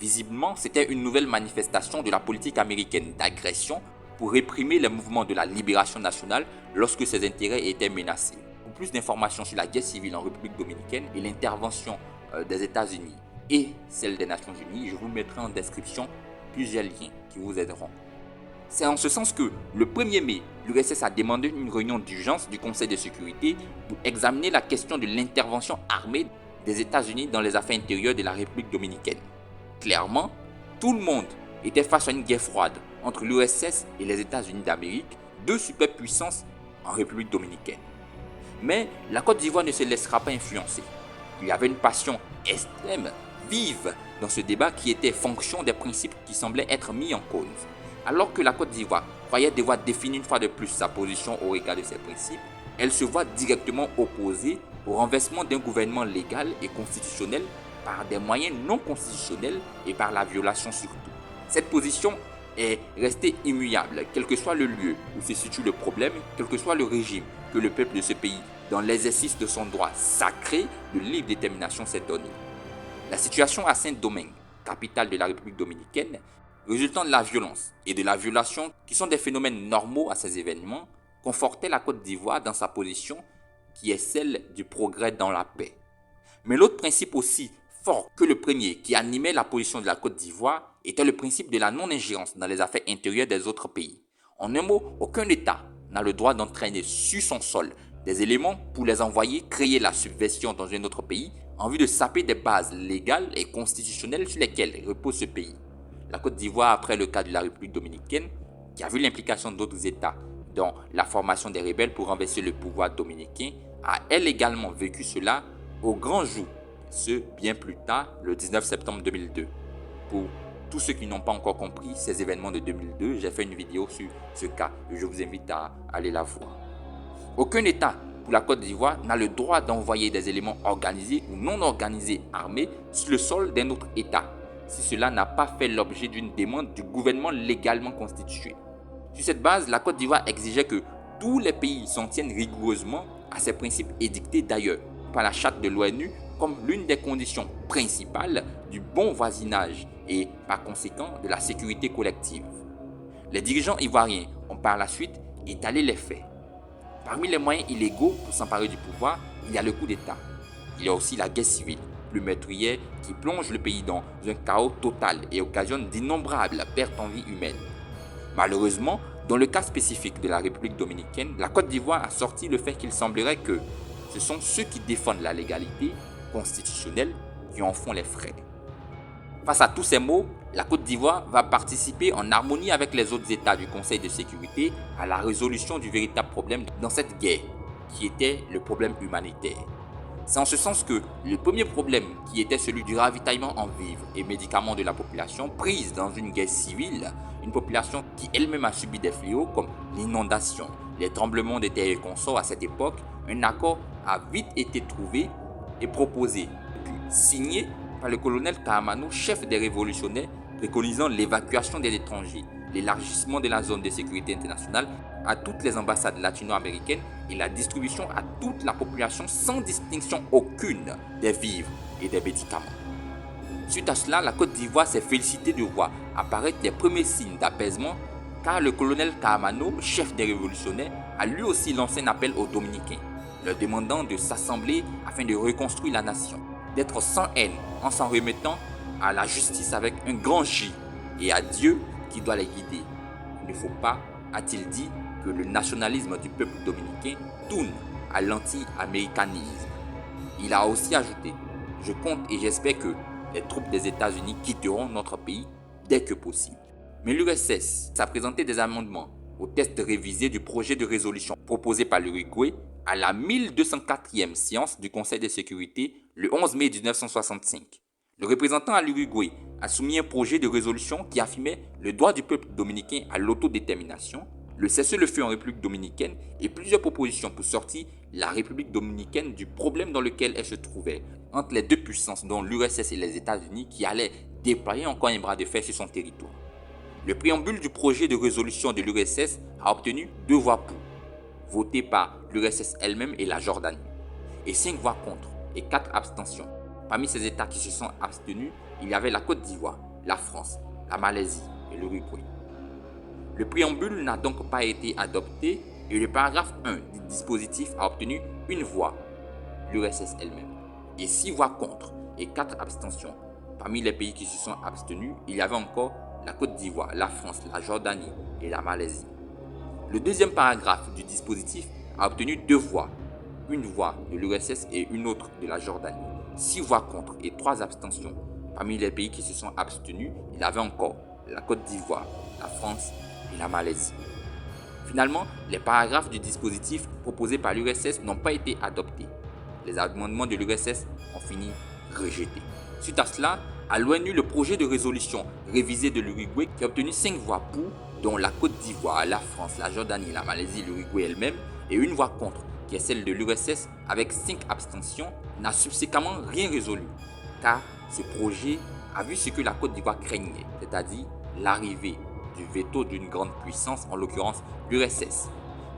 Visiblement, c'était une nouvelle manifestation de la politique américaine d'agression pour réprimer les mouvements de la libération nationale lorsque ses intérêts étaient menacés. Pour plus d'informations sur la guerre civile en République dominicaine et l'intervention des États-Unis et celle des Nations Unies, je vous mettrai en description plusieurs liens qui vous aideront. C'est en ce sens que, le 1er mai, l'URSS a demandé une réunion d'urgence du Conseil de sécurité pour examiner la question de l'intervention armée des États-Unis dans les affaires intérieures de la République dominicaine. Clairement, tout le monde était face à une guerre froide entre l'URSS et les États-Unis d'Amérique, deux superpuissances en République dominicaine. Mais la Côte d'Ivoire ne se laissera pas influencer. Il y avait une passion extrême, vive dans ce débat qui était fonction des principes qui semblaient être mis en cause. Alors que la Côte d'Ivoire croyait devoir définir une fois de plus sa position au regard de ces principes, elle se voit directement opposée au renversement d'un gouvernement légal et constitutionnel par des moyens non constitutionnels et par la violation surtout. Cette position est restée immuable, quel que soit le lieu où se situe le problème, quel que soit le régime que le peuple de ce pays, dans l'exercice de son droit sacré de libre détermination, s'est donné. La situation à Saint-Domingue, capitale de la République dominicaine, résultant de la violence et de la violation qui sont des phénomènes normaux à ces événements, confortait la Côte d'Ivoire dans sa position qui est celle du progrès dans la paix. Mais l'autre principe aussi fort que le premier qui animait la position de la Côte d'Ivoire était le principe de la non-ingérence dans les affaires intérieures des autres pays. En un mot, aucun État n'a le droit d'entraîner sur son sol des éléments pour les envoyer créer la subversion dans un autre pays en vue de saper des bases légales et constitutionnelles sur lesquelles repose ce pays. La Côte d'Ivoire, après le cas de la République dominicaine, qui a vu l'implication d'autres États dans la formation des rebelles pour renverser le pouvoir dominicain, a elle également vécu cela au grand jour, ce bien plus tard, le 19 septembre 2002. Pour tous ceux qui n'ont pas encore compris ces événements de 2002, j'ai fait une vidéo sur ce cas et je vous invite à aller la voir. Aucun État pour la Côte d'Ivoire n'a le droit d'envoyer des éléments organisés ou non organisés armés sur le sol d'un autre État, si cela n'a pas fait l'objet d'une demande du gouvernement légalement constitué. Sur cette base, la Côte d'Ivoire exigeait que tous les pays s'en tiennent rigoureusement à ces principes édictés d'ailleurs par la charte de l'ONU comme l'une des conditions principales du bon voisinage et par conséquent de la sécurité collective. Les dirigeants ivoiriens ont par la suite étalé les faits. Parmi les moyens illégaux pour s'emparer du pouvoir, il y a le coup d'État. Il y a aussi la guerre civile, plus meurtrière, qui plonge le pays dans un chaos total et occasionne d'innombrables pertes en vie humaine. Malheureusement, dans le cas spécifique de la République dominicaine, la Côte d'Ivoire a sorti le fait qu'il semblerait que ce sont ceux qui défendent la légalité constitutionnelle qui en font les frais. Face à tous ces maux, la Côte d'Ivoire va participer en harmonie avec les autres États du Conseil de sécurité à la résolution du véritable problème dans cette guerre, qui était le problème humanitaire. C'est en ce sens que le premier problème, qui était celui du ravitaillement en vivres et médicaments de la population prise dans une guerre civile, une population qui elle-même a subi des fléaux comme l'inondation, les tremblements de terre et consorts à cette époque, un accord a vite été trouvé et proposé, puis signé par par le colonel Tahamano, chef des révolutionnaires, préconisant l'évacuation des étrangers, l'élargissement de la zone de sécurité internationale à toutes les ambassades latino-américaines et la distribution à toute la population sans distinction aucune des vivres et des médicaments. Suite à cela, la Côte d'Ivoire s'est félicitée de voir apparaître les premiers signes d'apaisement car le colonel Tahamano, chef des révolutionnaires, a lui aussi lancé un appel aux Dominicains, leur demandant de s'assembler afin de reconstruire la nation, d'être sans haine en s'en remettant à la justice avec un grand J et à Dieu qui doit les guider. Il ne faut pas, a-t-il dit, que le nationalisme du peuple dominicain tourne à l'anti-américanisme. Il a aussi ajouté « Je compte et j'espère que les troupes des États-Unis quitteront notre pays dès que possible. » Mais l'URSS a présenté des amendements au texte révisé du projet de résolution proposé par l'Uruguay à la 1204e séance du Conseil de sécurité le 11 mai 1965. Le représentant à l'Uruguay a soumis un projet de résolution qui affirmait le droit du peuple dominicain à l'autodétermination, le cessez-le-feu en République dominicaine et plusieurs propositions pour sortir la République dominicaine du problème dans lequel elle se trouvait entre les deux puissances dont l'URSS et les États-Unis qui allaient déployer encore un bras de fer sur son territoire. Le préambule du projet de résolution de l'URSS a obtenu 2 voix pour, votées par l'URSS elle-même et la Jordanie, et 5 voix contre et 4 abstentions. Parmi ces États qui se sont abstenus, il y avait la Côte d'Ivoire, la France, la Malaisie et l'Uruguay. Le préambule n'a donc pas été adopté et le paragraphe 1 du dispositif a obtenu 1 voix, l'URSS elle-même, et 6 voix contre et 4 abstentions. Parmi les pays qui se sont abstenus, il y avait encore la Côte d'Ivoire, la France, la Jordanie et la Malaisie. Le deuxième paragraphe du dispositif a obtenu 2 voix, 1 voix de l'URSS et une autre de la Jordanie, 6 voix contre et 3 abstentions. Parmi les pays qui se sont abstenus, il y avait encore la Côte d'Ivoire, la France et la Malaisie. Finalement, les paragraphes du dispositif proposé par l'URSS n'ont pas été adoptés. Les amendements de l'URSS ont fini rejetés. Suite à cela, à l'ONU, le projet de résolution révisé de l'Uruguay qui a obtenu 5 voix pour, dont la Côte d'Ivoire, la France, la Jordanie, la Malaisie, l'Uruguay elle-même, et 1 voix contre, qui est celle de l'URSS avec 5 abstentions, n'a subséquemment rien résolu, car ce projet a vu ce que la Côte d'Ivoire craignait, c'est-à-dire l'arrivée du veto d'une grande puissance, en l'occurrence l'URSS.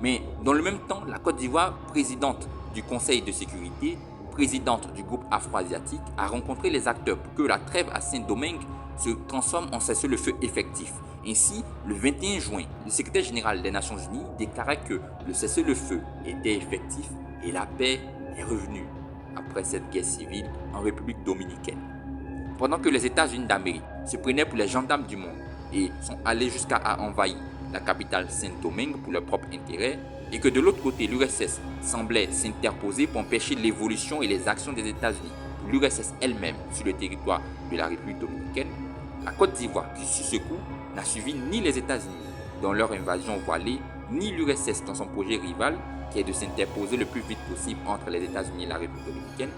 Mais dans le même temps, la Côte d'Ivoire, présidente du Conseil de sécurité, présidente du groupe afro-asiatique, a rencontré les acteurs pour que la trêve à Saint-Domingue se transforme en cessez-le-feu effectif. Ainsi, le 21 juin, le secrétaire général des Nations Unies déclarait que le cessez-le-feu était effectif et la paix est revenue après cette guerre civile en République dominicaine. Pendant que les États-Unis d'Amérique se prenaient pour les gendarmes du monde et sont allés jusqu'à envahir la capitale Saint-Domingue pour leur propre intérêt, et que de l'autre côté, l'URSS semblait s'interposer pour empêcher l'évolution et les actions des États-Unis pour l'URSS elle-même sur le territoire de la République dominicaine, la Côte d'Ivoire, qui sur ce coup n'a suivi ni les États-Unis dans leur invasion voilée, ni l'URSS dans son projet rival, qui est de s'interposer le plus vite possible entre les États-Unis et la République dominicaine,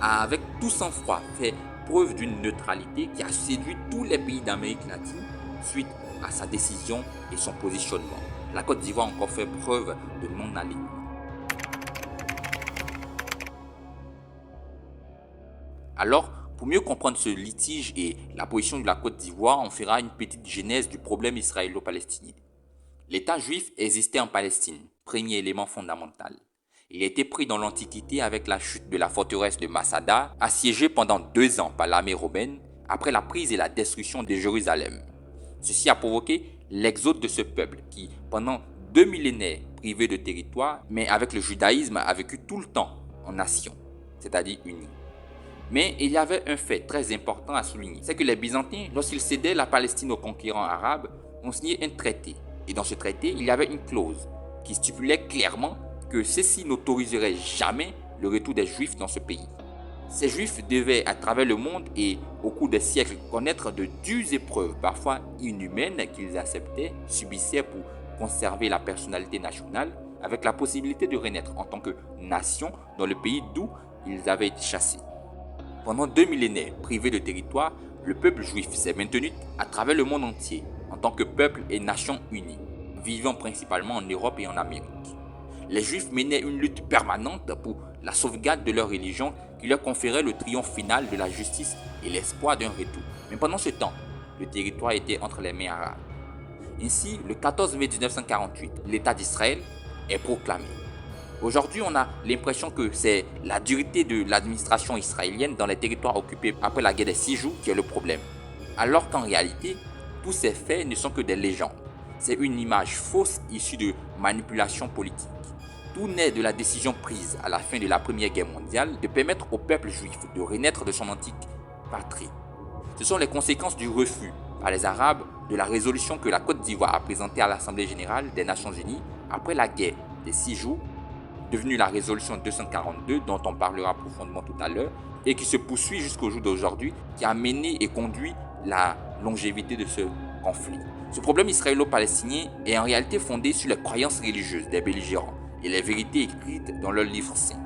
a avec tout sang-froid fait preuve d'une neutralité qui a séduit tous les pays d'Amérique latine suite à sa décision et son positionnement. La Côte d'Ivoire a encore fait preuve de non-alignement. Alors, pour mieux comprendre ce litige et la position de la Côte d'Ivoire, on fera une petite genèse du problème israélo-palestinien. L'État juif existait en Palestine, premier élément fondamental. Il a été pris dans l'Antiquité avec la chute de la forteresse de Masada, assiégée pendant 2 ans par l'armée romaine, après la prise et la destruction de Jérusalem. Ceci a provoqué l'exode de ce peuple qui, pendant 2 millénaires privé de territoire, mais avec le judaïsme, a vécu tout le temps en nation, c'est-à-dire unis. Mais il y avait un fait très important à souligner, c'est que les Byzantins, lorsqu'ils cédaient la Palestine aux conquérants arabes, ont signé un traité. Et dans ce traité, il y avait une clause qui stipulait clairement que ceux-ci n'autoriseraient jamais le retour des Juifs dans ce pays. Ces Juifs devaient, à travers le monde et au cours des siècles, connaître de dures épreuves, parfois inhumaines, qu'ils acceptaient, subissaient pour conserver la personnalité nationale, avec la possibilité de renaître en tant que nation dans le pays d'où ils avaient été chassés. Pendant 2 millénaires privés de territoire, le peuple juif s'est maintenu à travers le monde entier, en tant que peuple et nation unis, vivant principalement en Europe et en Amérique. Les Juifs menaient une lutte permanente pour la sauvegarde de leur religion qui leur conférait le triomphe final de la justice et l'espoir d'un retour. Mais pendant ce temps, le territoire était entre les mains arabes. Ainsi, le 14 mai 1948, l'État d'Israël est proclamé. Aujourd'hui, on a l'impression que c'est la dureté de l'administration israélienne dans les territoires occupés après la guerre des 6 jours qui est le problème. Alors qu'en réalité, tous ces faits ne sont que des légendes. C'est une image fausse issue de manipulation politique. Tout naît de la décision prise à la fin de la Première Guerre mondiale de permettre au peuple juif de renaître de son antique patrie. Ce sont les conséquences du refus par les Arabes de la résolution que la Côte d'Ivoire a présentée à l'Assemblée générale des Nations unies après la guerre des 6 jours, devenue la résolution 242 dont on parlera profondément tout à l'heure et qui se poursuit jusqu'au jour d'aujourd'hui, qui a mené et conduit la longévité de ce conflit. Ce problème israélo-palestinien est en réalité fondé sur les croyances religieuses des belligérants et les vérités écrites dans leurs livres saints.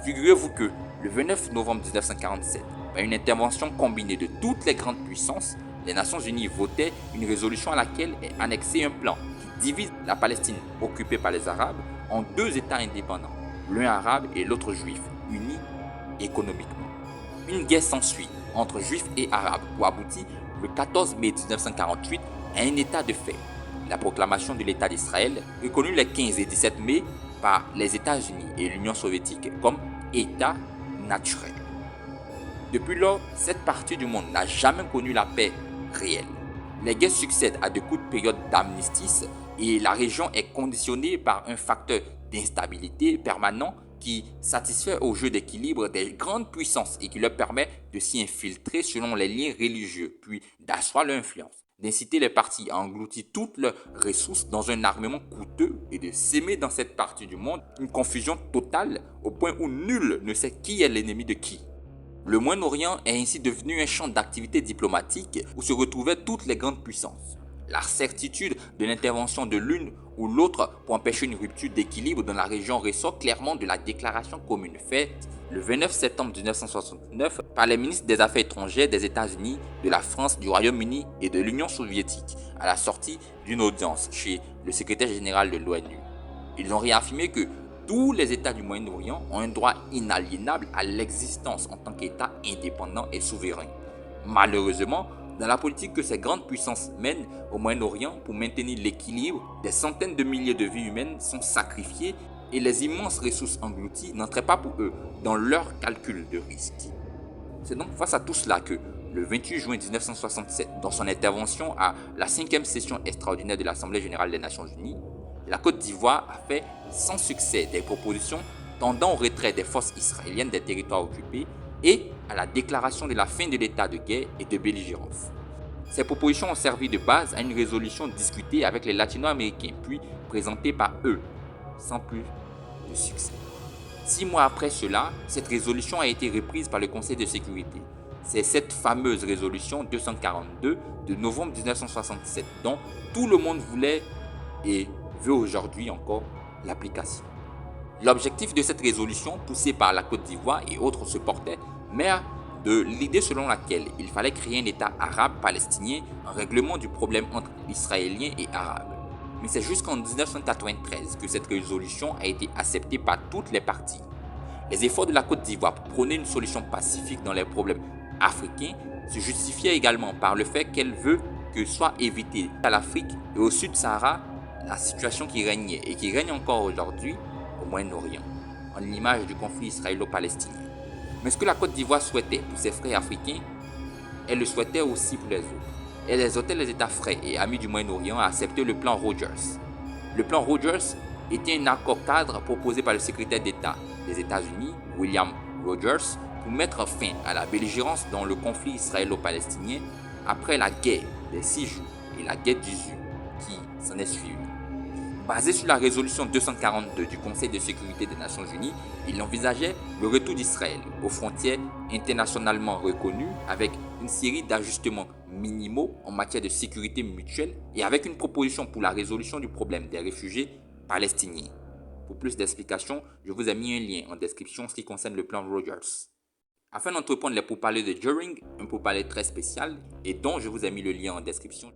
Figurez-vous que le 29 novembre 1947, par une intervention combinée de toutes les grandes puissances, les Nations Unies votaient une résolution à laquelle est annexé un plan qui divise la Palestine occupée par les Arabes en 2 États indépendants, l'un arabe et l'autre juif, unis économiquement. Une guerre s'ensuit entre juifs et arabes pour aboutir le 14 mai 1948 à un état de fait, la proclamation de l'État d'Israël, reconnue les 15 et 17 mai par les États-Unis et l'Union soviétique comme État naturel. Depuis lors, cette partie du monde n'a jamais connu la paix réelle. Les guerres succèdent à de courtes périodes d'armistice et la région est conditionnée par un facteur d'instabilité permanent qui satisfait au jeu d'équilibre des grandes puissances et qui leur permet de s'y infiltrer selon les liens religieux, puis d'asseoir leur influence, d'inciter les partis à engloutir toutes leurs ressources dans un armement coûteux et de s'aimer dans cette partie du monde une confusion totale au point où nul ne sait qui est l'ennemi de qui. Le Moyen-Orient est ainsi devenu un champ d'activité diplomatique où se retrouvaient toutes les grandes puissances. La certitude de l'intervention de l'une ou l'autre pour empêcher une rupture d'équilibre dans la région ressort clairement de la déclaration commune faite le 29 septembre 1969 par les ministres des Affaires étrangères des États-Unis, de la France, du Royaume-Uni et de l'Union soviétique à la sortie d'une audience chez le secrétaire général de l'ONU. Ils ont réaffirmé que tous les États du Moyen-Orient ont un droit inaliénable à l'existence en tant qu'État indépendant et souverain. Malheureusement, dans la politique que ces grandes puissances mènent au Moyen-Orient pour maintenir l'équilibre, des centaines de milliers de vies humaines sont sacrifiées et les immenses ressources englouties n'entraient pas pour eux dans leur calcul de risque. C'est donc face à tout cela que, le 28 juin 1967, dans son intervention à la 5e session extraordinaire de l'Assemblée générale des Nations unies, la Côte d'Ivoire a fait sans succès des propositions tendant au retrait des forces israéliennes des territoires occupés et à la déclaration de la fin de l'état de guerre et de belligérance. Ces propositions ont servi de base à une résolution discutée avec les latino-américains puis présentée par eux, sans plus de succès. 6 mois après cela, cette résolution a été reprise par le Conseil de sécurité. C'est cette fameuse résolution 242 de novembre 1967 dont tout le monde voulait et veut aujourd'hui encore l'application. L'objectif de cette résolution, poussée par la Côte d'Ivoire et autres, se portait mais de l'idée selon laquelle il fallait créer un État arabe palestinien en règlement du problème entre Israéliens et Arabes. Mais c'est jusqu'en 1993 que cette résolution a été acceptée par toutes les parties. Les efforts de la Côte d'Ivoire pour prôner une solution pacifique dans les problèmes africains se justifiaient également par le fait qu'elle veut que soit évitée à l'Afrique et au Sud-Sahara la situation qui régnait et qui règne encore aujourd'hui au Moyen-Orient, en l'image du conflit israélo-palestinien. Mais ce que la Côte d'Ivoire souhaitait pour ses frères africains, elle le souhaitait aussi pour les autres. Elle exhortait les États frères et amis du Moyen-Orient à accepter le plan Rogers. Le plan Rogers était un accord cadre proposé par le secrétaire d'État des États-Unis, William Rogers, pour mettre fin à la belligérance dans le conflit israélo-palestinien après la guerre des 6 jours et la guerre d'usure qui s'en est suivie. Basé sur la résolution 242 du Conseil de sécurité des Nations Unies, il envisageait le retour d'Israël aux frontières internationalement reconnues avec une série d'ajustements minimaux en matière de sécurité mutuelle et avec une proposition pour la résolution du problème des réfugiés palestiniens. Pour plus d'explications, je vous ai mis un lien en description en ce qui concerne le plan Rogers. Afin d'entreprendre les pourparlers de Göring, un pourparler très spécial et dont je vous ai mis le lien en description,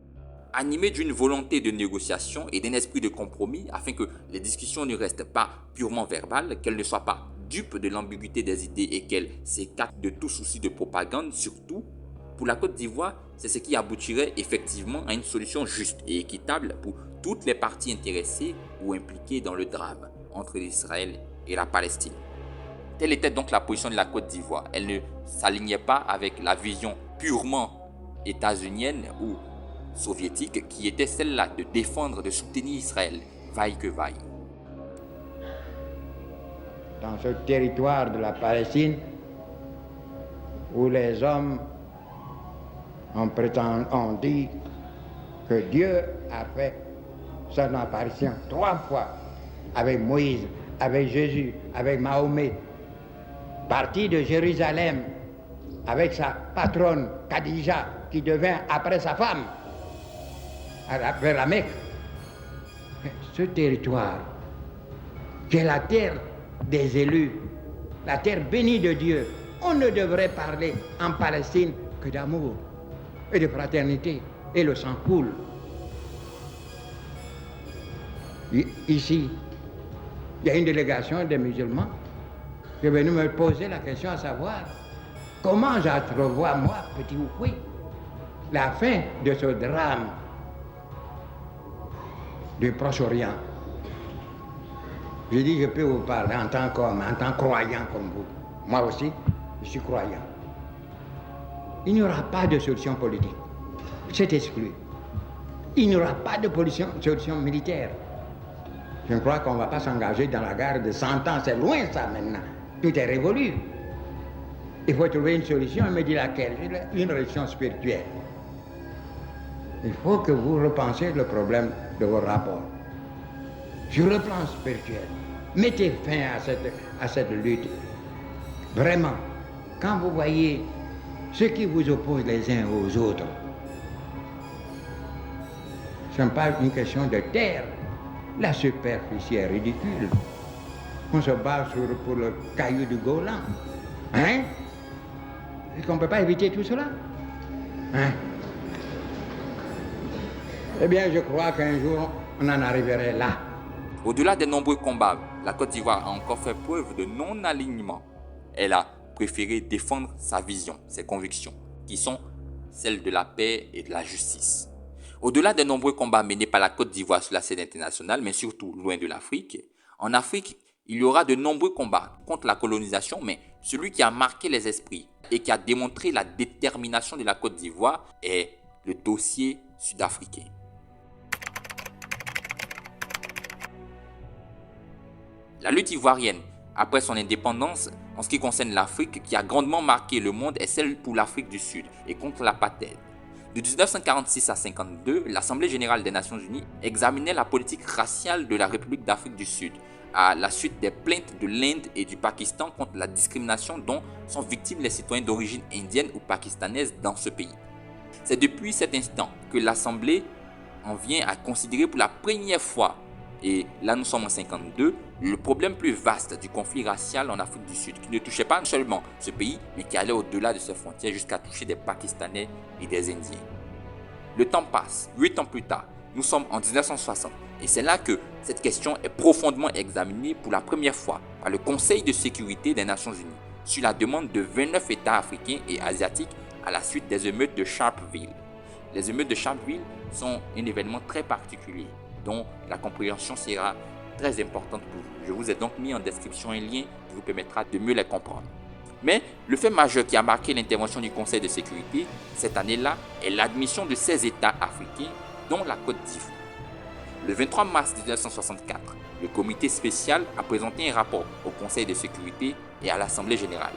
animé d'une volonté de négociation et d'un esprit de compromis afin que les discussions ne restent pas purement verbales, qu'elles ne soient pas dupe de l'ambiguïté des idées et qu'elle s'écarte de tout souci de propagande, surtout, pour la Côte d'Ivoire, c'est ce qui aboutirait effectivement à une solution juste et équitable pour toutes les parties intéressées ou impliquées dans le drame entre Israël et la Palestine. Telle était donc la position de la Côte d'Ivoire. Elle ne s'alignait pas avec la vision purement états-unienne ou soviétique qui était celle-là de défendre, de soutenir Israël, vaille que vaille. Dans ce territoire de la Palestine, où les hommes ont dit que Dieu a fait son apparition 3 fois avec Moïse, avec Jésus, avec Mahomet, parti de Jérusalem avec sa patronne Khadija qui devint après sa femme vers la Mecque. Ce territoire qui est la terre des élus, la terre bénie de Dieu, on ne devrait parler en Palestine que d'amour et de fraternité, et le sang coule. Ici, il y a une délégation de musulmans qui est venue me poser la question à savoir comment j'entrevois, moi, petit Oukoué, la fin de ce drame du Proche-Orient. Je dis, je peux vous parler en tant qu'homme, en tant que croyant comme vous. Moi aussi, je suis croyant. Il n'y aura pas de solution politique. C'est exclu. Il n'y aura pas de solution militaire. Je crois qu'on ne va pas s'engager dans la guerre de 100 ans. C'est loin ça maintenant. Tout est révolu. Il faut trouver une solution. Il me dit laquelle? Une solution spirituelle. Il faut que vous repensiez le problème de vos rapports. Sur le plan spirituel, mettez fin à cette lutte. Vraiment, quand vous voyez ceux qui vous opposent les uns aux autres, ce n'est pas une question de terre. La superficie est ridicule. On se bat pour le caillou du Golan. Hein? Est-ce qu'on ne peut pas éviter tout cela? Hein? Eh bien, je crois qu'un jour, on en arriverait là. Au-delà des nombreux combats, la Côte d'Ivoire a encore fait preuve de non-alignement. Elle a préféré défendre sa vision, ses convictions, qui sont celles de la paix et de la justice. Au-delà des nombreux combats menés par la Côte d'Ivoire sur la scène internationale, mais surtout loin de l'Afrique, en Afrique, il y aura de nombreux combats contre la colonisation, mais celui qui a marqué les esprits et qui a démontré la détermination de la Côte d'Ivoire est le dossier sud-africain. La lutte ivoirienne, après son indépendance, en ce qui concerne l'Afrique, qui a grandement marqué le monde, est celle pour l'Afrique du Sud et contre l'apartheid. De 1946 à 1952, l'Assemblée générale des Nations unies examinait la politique raciale de la République d'Afrique du Sud, à la suite des plaintes de l'Inde et du Pakistan contre la discrimination dont sont victimes les citoyens d'origine indienne ou pakistanaise dans ce pays. C'est depuis cet instant que l'Assemblée en vient à considérer pour la première fois, et là nous sommes en 1952, le problème plus vaste du conflit racial en Afrique du Sud, qui ne touchait pas seulement ce pays, mais qui allait au-delà de ses frontières jusqu'à toucher des Pakistanais et des Indiens. Le temps passe, 8 ans plus tard, nous sommes en 1960, et c'est là que cette question est profondément examinée pour la première fois par le Conseil de sécurité des Nations Unies, sur la demande de 29 États africains et asiatiques à la suite des émeutes de Sharpeville. Les émeutes de Sharpeville sont un événement très particulier, dont la compréhension sera très importante pour vous. Je vous ai donc mis en description un lien qui vous permettra de mieux les comprendre. Mais le fait majeur qui a marqué l'intervention du Conseil de sécurité cette année-là est l'admission de 16 États africains, dont la Côte d'Ivoire. Le 23 mars 1964, le comité spécial a présenté un rapport au Conseil de sécurité et à l'Assemblée générale.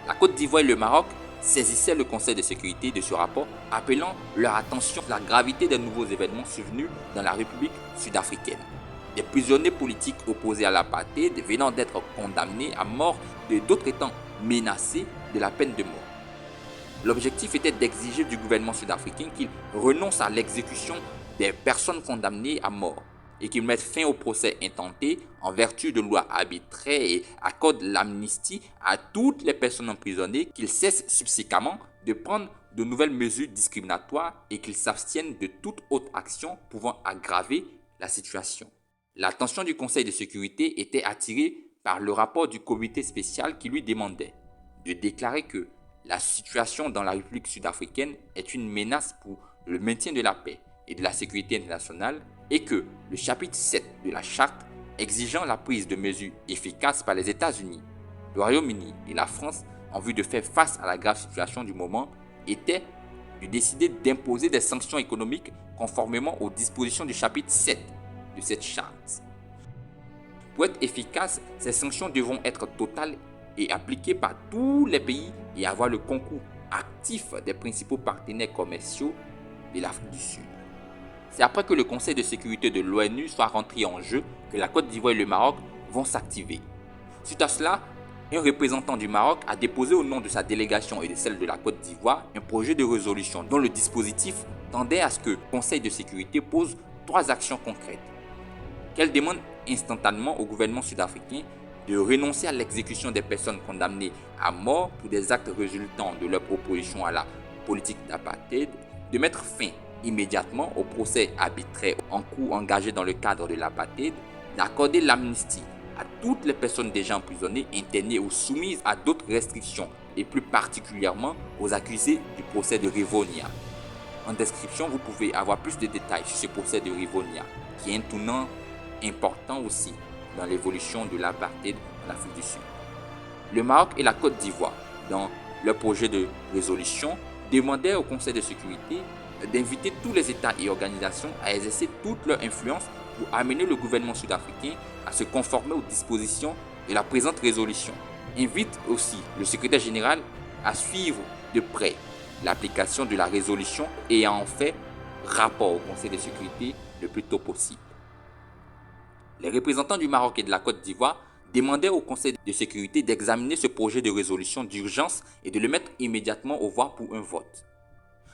La Côte d'Ivoire et le Maroc saisissaient le Conseil de sécurité de ce rapport, appelant leur attention sur la gravité des nouveaux événements survenus dans la République sud-africaine. Des prisonniers politiques opposés à l'apartheid venant d'être condamnés à mort et d'autres étant menacés de la peine de mort. L'objectif était d'exiger du gouvernement sud-africain qu'il renonce à l'exécution des personnes condamnées à mort et qu'il mette fin au procès intenté en vertu de lois arbitraires et accorde l'amnistie à toutes les personnes emprisonnées, qu'il cesse subséquemment de prendre de nouvelles mesures discriminatoires et qu'il s'abstienne de toute autre action pouvant aggraver la situation. L'attention du Conseil de sécurité était attirée par le rapport du comité spécial qui lui demandait de déclarer que la situation dans la République sud-africaine est une menace pour le maintien de la paix et de la sécurité internationale et que le chapitre 7 de la charte exigeant la prise de mesures efficaces par les États-Unis, le Royaume-Uni et la France en vue de faire face à la grave situation du moment était de décider d'imposer des sanctions économiques conformément aux dispositions du chapitre 7 de cette charte. Pour être efficaces, ces sanctions devront être totales et appliquées par tous les pays et avoir le concours actif des principaux partenaires commerciaux de l'Afrique du Sud. C'est après que le Conseil de sécurité de l'ONU soit rentré en jeu que la Côte d'Ivoire et le Maroc vont s'activer. Suite à cela, un représentant du Maroc a déposé au nom de sa délégation et de celle de la Côte d'Ivoire un projet de résolution dont le dispositif tendait à ce que le Conseil de sécurité pose 3 actions concrètes. Qu'elle demande instantanément au gouvernement sud-africain de renoncer à l'exécution des personnes condamnées à mort pour des actes résultant de leur proposition à la politique d'apartheid, de mettre fin immédiatement au procès arbitraire en cours engagé dans le cadre de l'apartheid, d'accorder l'amnistie à toutes les personnes déjà emprisonnées, internées ou soumises à d'autres restrictions, et plus particulièrement aux accusés du procès de Rivonia. En description, vous pouvez avoir plus de détails sur ce procès de Rivonia, qui est un tournant important aussi dans l'évolution de l'apartheid en Afrique du Sud. Le Maroc et la Côte d'Ivoire, dans leur projet de résolution, demandaient au Conseil de sécurité d'inviter tous les États et organisations à exercer toute leur influence pour amener le gouvernement sud-africain à se conformer aux dispositions de la présente résolution. Invite aussi le secrétaire général à suivre de près l'application de la résolution et à en faire rapport au Conseil de sécurité le plus tôt possible. Les représentants du Maroc et de la Côte d'Ivoire demandaient au Conseil de sécurité d'examiner ce projet de résolution d'urgence et de le mettre immédiatement au voie pour un vote.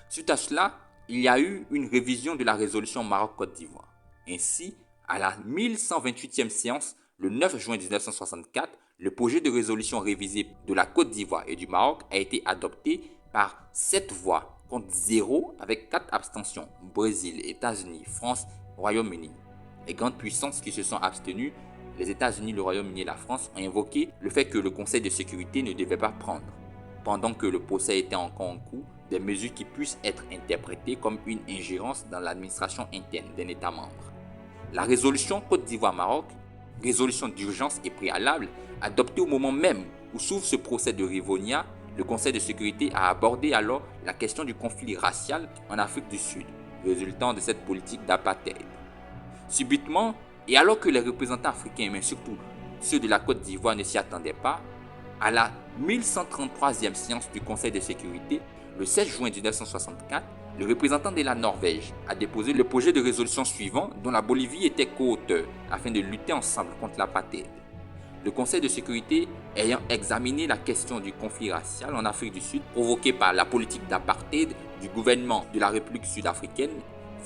Suite à cela, il y a eu une révision de la résolution Maroc-Côte d'Ivoire. Ainsi, à la 1128e séance, le 9 juin 1964, le projet de résolution révisé de la Côte d'Ivoire et du Maroc a été adopté par 7 voix contre 0 avec 4 abstentions, Brésil, États-Unis, France, Royaume-Uni. Les grandes puissances qui se sont abstenues, les États-Unis, le Royaume-Uni et la France, ont invoqué le fait que le Conseil de sécurité ne devait pas prendre, pendant que le procès était encore en cours, des mesures qui puissent être interprétées comme une ingérence dans l'administration interne d'un État membre. La résolution Côte d'Ivoire-Maroc, résolution d'urgence et préalable, adoptée au moment même où s'ouvre ce procès de Rivonia, le Conseil de sécurité a abordé alors la question du conflit racial en Afrique du Sud, résultant de cette politique d'apartheid. Subitement, et alors que les représentants africains, mais surtout ceux de la Côte d'Ivoire ne s'y attendaient pas, à la 1133e séance du Conseil de sécurité, le 16 juin 1964, le représentant de la Norvège a déposé le projet de résolution suivant dont la Bolivie était co-auteur afin de lutter ensemble contre l'apartheid. Le Conseil de sécurité ayant examiné la question du conflit racial en Afrique du Sud provoqué par la politique d'apartheid du gouvernement de la République sud-africaine,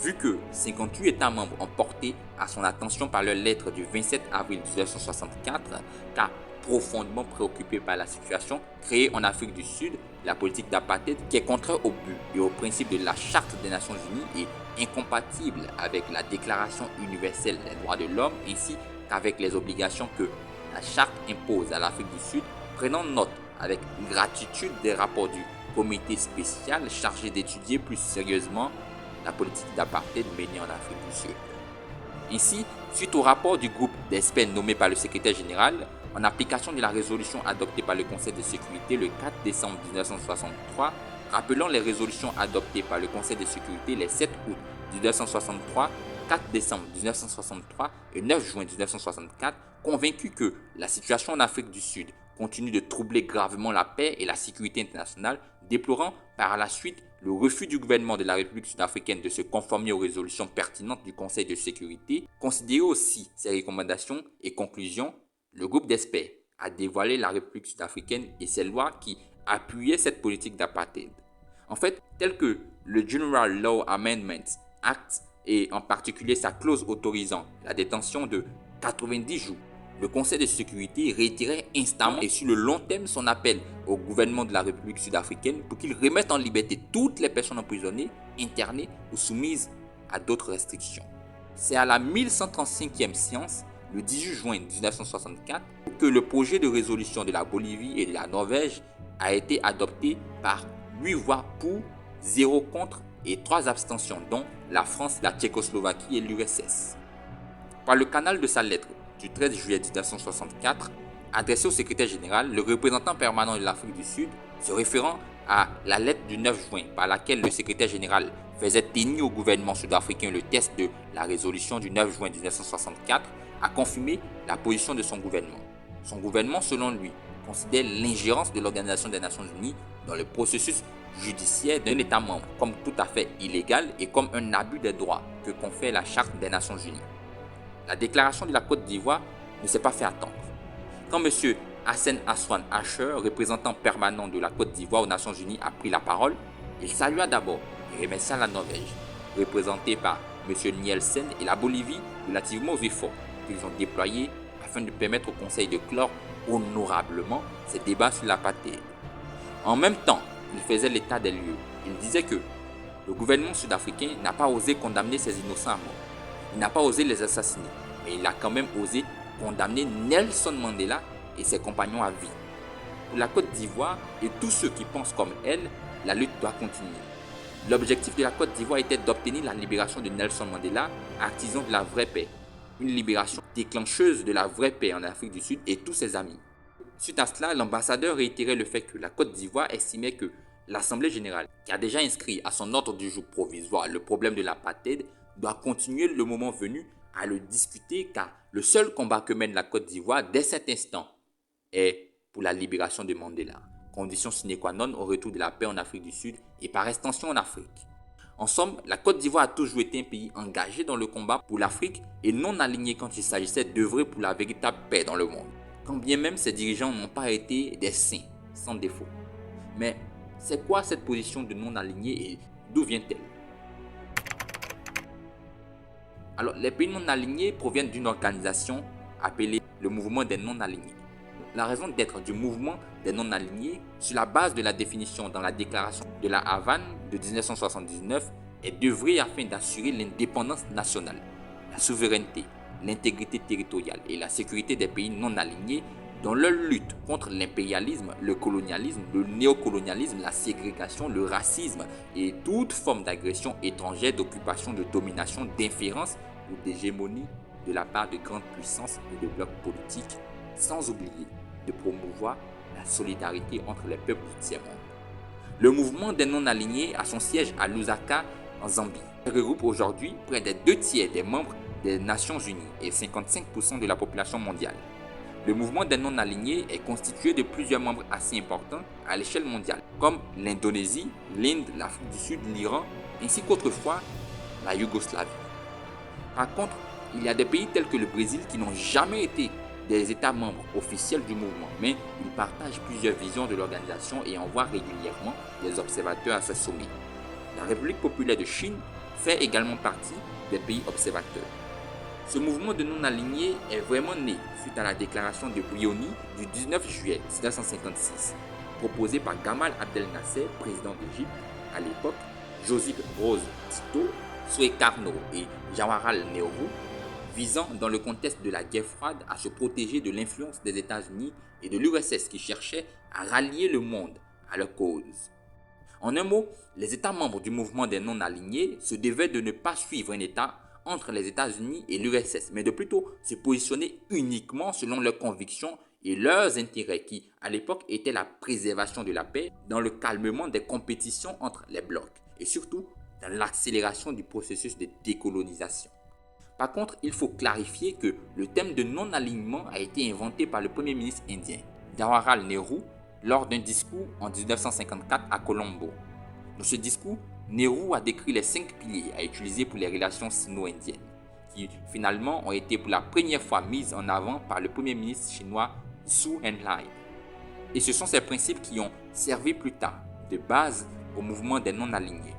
vu que 58 États membres ont porté à son attention par leur lettre du 27 avril 1964, car profondément préoccupé par la situation créée en Afrique du Sud, la politique d'apartheid qui est contraire au but et aux principes de la Charte des Nations Unies et incompatible avec la Déclaration universelle des droits de l'homme ainsi qu'avec les obligations que la Charte impose à l'Afrique du Sud, prenant note avec gratitude des rapports du comité spécial chargé d'étudier plus sérieusement la politique d'apartheid menée en Afrique du Sud. Ainsi, suite au rapport du groupe d'experts nommé par le secrétaire général, en application de la résolution adoptée par le Conseil de sécurité le 4 décembre 1963, rappelant les résolutions adoptées par le Conseil de sécurité les 7 août 1963, 4 décembre 1963 et 9 juin 1964, convaincu que la situation en Afrique du Sud continue de troubler gravement la paix et la sécurité internationale, déplorant par la suite le refus du gouvernement de la République sud-africaine de se conformer aux résolutions pertinentes du Conseil de sécurité, considérant aussi ces recommandations et conclusions, le groupe d'experts a dévoilé la République sud-africaine et ses lois qui appuyaient cette politique d'apartheid. En fait, tel que le General Law Amendment Act et en particulier sa clause autorisant la détention de 90 jours, le Conseil de sécurité réitérait instamment et sur le long terme son appel au gouvernement de la République sud-africaine pour qu'il remette en liberté toutes les personnes emprisonnées, internées ou soumises à d'autres restrictions. C'est à la 1135e séance le 18 juin 1964, que le projet de résolution de la Bolivie et de la Norvège a été adopté par 8 voix pour, 0 contre et 3 abstentions, dont la France, la Tchécoslovaquie et l'URSS. Par le canal de sa lettre du 13 juillet 1964, adressée au secrétaire général, le représentant permanent de l'Afrique du Sud, se référant à la lettre du 9 juin par laquelle le secrétaire général faisait tenir au gouvernement sud-africain le test de la résolution du 9 juin 1964, a confirmé la position de son gouvernement. Son gouvernement, selon lui, considère l'ingérence de l'Organisation des Nations Unies dans le processus judiciaire d'un État membre comme tout à fait illégal et comme un abus des droits que confère la Charte des Nations Unies. La déclaration de la Côte d'Ivoire ne s'est pas fait attendre. Quand M. Hassen Aswan Asher, représentant permanent de la Côte d'Ivoire aux Nations Unies, a pris la parole, il salua d'abord et remercia la Norvège, représentée par M. Nielsen, et la Bolivie relativement aux efforts qu'ils ont déployés afin de permettre au Conseil de clore honorablement ces débats sur l'apartheid. En même temps, il faisait l'état des lieux. Il disait que le gouvernement sud-africain n'a pas osé condamner ces innocents à mort. Il n'a pas osé les assassiner, mais il a quand même osé condamner Nelson Mandela et ses compagnons à vie. Pour la Côte d'Ivoire et tous ceux qui pensent comme elle, la lutte doit continuer. L'objectif de la Côte d'Ivoire était d'obtenir la libération de Nelson Mandela, artisan de la vraie paix. Une libération déclencheuse de la vraie paix en Afrique du Sud et tous ses amis. Suite à cela, l'ambassadeur réitérait le fait que la Côte d'Ivoire estimait que l'Assemblée générale, qui a déjà inscrit à son ordre du jour provisoire le problème de l'apartheid, doit continuer le moment venu à le discuter, car le seul combat que mène la Côte d'Ivoire dès cet instant est pour la libération de Mandela, condition sine qua non au retour de la paix en Afrique du Sud et par extension en Afrique. En somme, la Côte d'Ivoire a toujours été un pays engagé dans le combat pour l'Afrique et non aligné quand il s'agissait d'œuvrer pour la véritable paix dans le monde. Quand bien même ses dirigeants n'ont pas été des saints, sans défaut. Mais c'est quoi cette position de non-aligné et d'où vient-elle? Alors, les pays non-alignés proviennent d'une organisation appelée le mouvement des non-alignés. La raison d'être du mouvement des non-alignés, sur la base de la définition dans la déclaration de la Havane de 1979, est d'œuvrer afin d'assurer l'indépendance nationale, la souveraineté, l'intégrité territoriale et la sécurité des pays non alignés dans leur lutte contre l'impérialisme, le colonialisme, le néocolonialisme, la ségrégation, le racisme et toute forme d'agression étrangère, d'occupation, de domination, d'inférence ou d'hégémonie de la part de grandes puissances et de blocs politiques, sans oublier de promouvoir la solidarité entre les peuples du tiers-monde. Le mouvement des non-alignés a son siège à Lusaka, en Zambie. Il regroupe aujourd'hui près des 2/3 des membres des Nations Unies et 55% de la population mondiale. Le mouvement des non-alignés est constitué de plusieurs membres assez importants à l'échelle mondiale, comme l'Indonésie, l'Inde, l'Afrique du Sud, l'Iran, ainsi qu'autrefois la Yougoslavie. Par contre, il y a des pays tels que le Brésil qui n'ont jamais été des États membres officiels du mouvement, mais ils partagent plusieurs visions de l'organisation et envoient régulièrement des observateurs à ses sommets. La République populaire de Chine fait également partie des pays observateurs. Ce mouvement de non-alignés est vraiment né suite à la déclaration de Brioni du 19 juillet 1956, proposée par Gamal Abdel Nasser, président d'Égypte à l'époque, Joseph Broz Tito, Sukarno et Jawaharlal Nehru, visant dans le contexte de la guerre froide à se protéger de l'influence des États-Unis et de l'URSS qui cherchaient à rallier le monde à leur cause. En un mot, les États membres du mouvement des non-alignés se devaient de ne pas suivre un État entre les États-Unis et l'URSS, mais de plutôt se positionner uniquement selon leurs convictions et leurs intérêts qui, à l'époque, étaient la préservation de la paix dans le calmement des compétitions entre les blocs et surtout dans l'accélération du processus de décolonisation. Par contre, il faut clarifier que le thème de non-alignement a été inventé par le premier ministre indien, Jawaharlal Nehru, lors d'un discours en 1954 à Colombo. Dans ce discours, Nehru a décrit les 5 piliers à utiliser pour les relations sino-indiennes, qui finalement ont été pour la première fois mises en avant par le premier ministre chinois Zhou Enlai. Et ce sont ces principes qui ont servi plus tard de base au mouvement des non-alignés.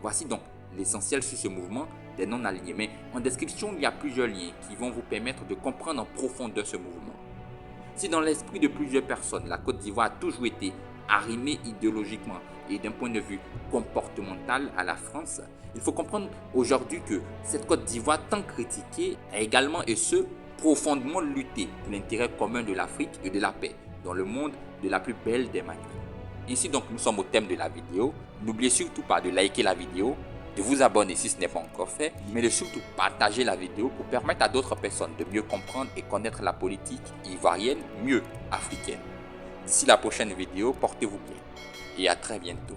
Voici donc l'essentiel sur ce mouvement des non-alignés. Mais en description, il y a plusieurs liens qui vont vous permettre de comprendre en profondeur ce mouvement. Si dans l'esprit de plusieurs personnes, la Côte d'Ivoire a toujours été arrimée idéologiquement et d'un point de vue comportemental à la France, il faut comprendre aujourd'hui que cette Côte d'Ivoire tant critiquée a également, et ce, profondément lutter pour l'intérêt commun de l'Afrique et de la paix dans le monde de la plus belle des manières. Ainsi donc, nous sommes au thème de la vidéo. N'oubliez surtout pas de liker la vidéo, de vous abonner si ce n'est pas encore fait, mais de surtout partager la vidéo pour permettre à d'autres personnes de mieux comprendre et connaître la politique ivoirienne, mieux africaine. D'ici la prochaine vidéo, portez-vous bien et à très bientôt.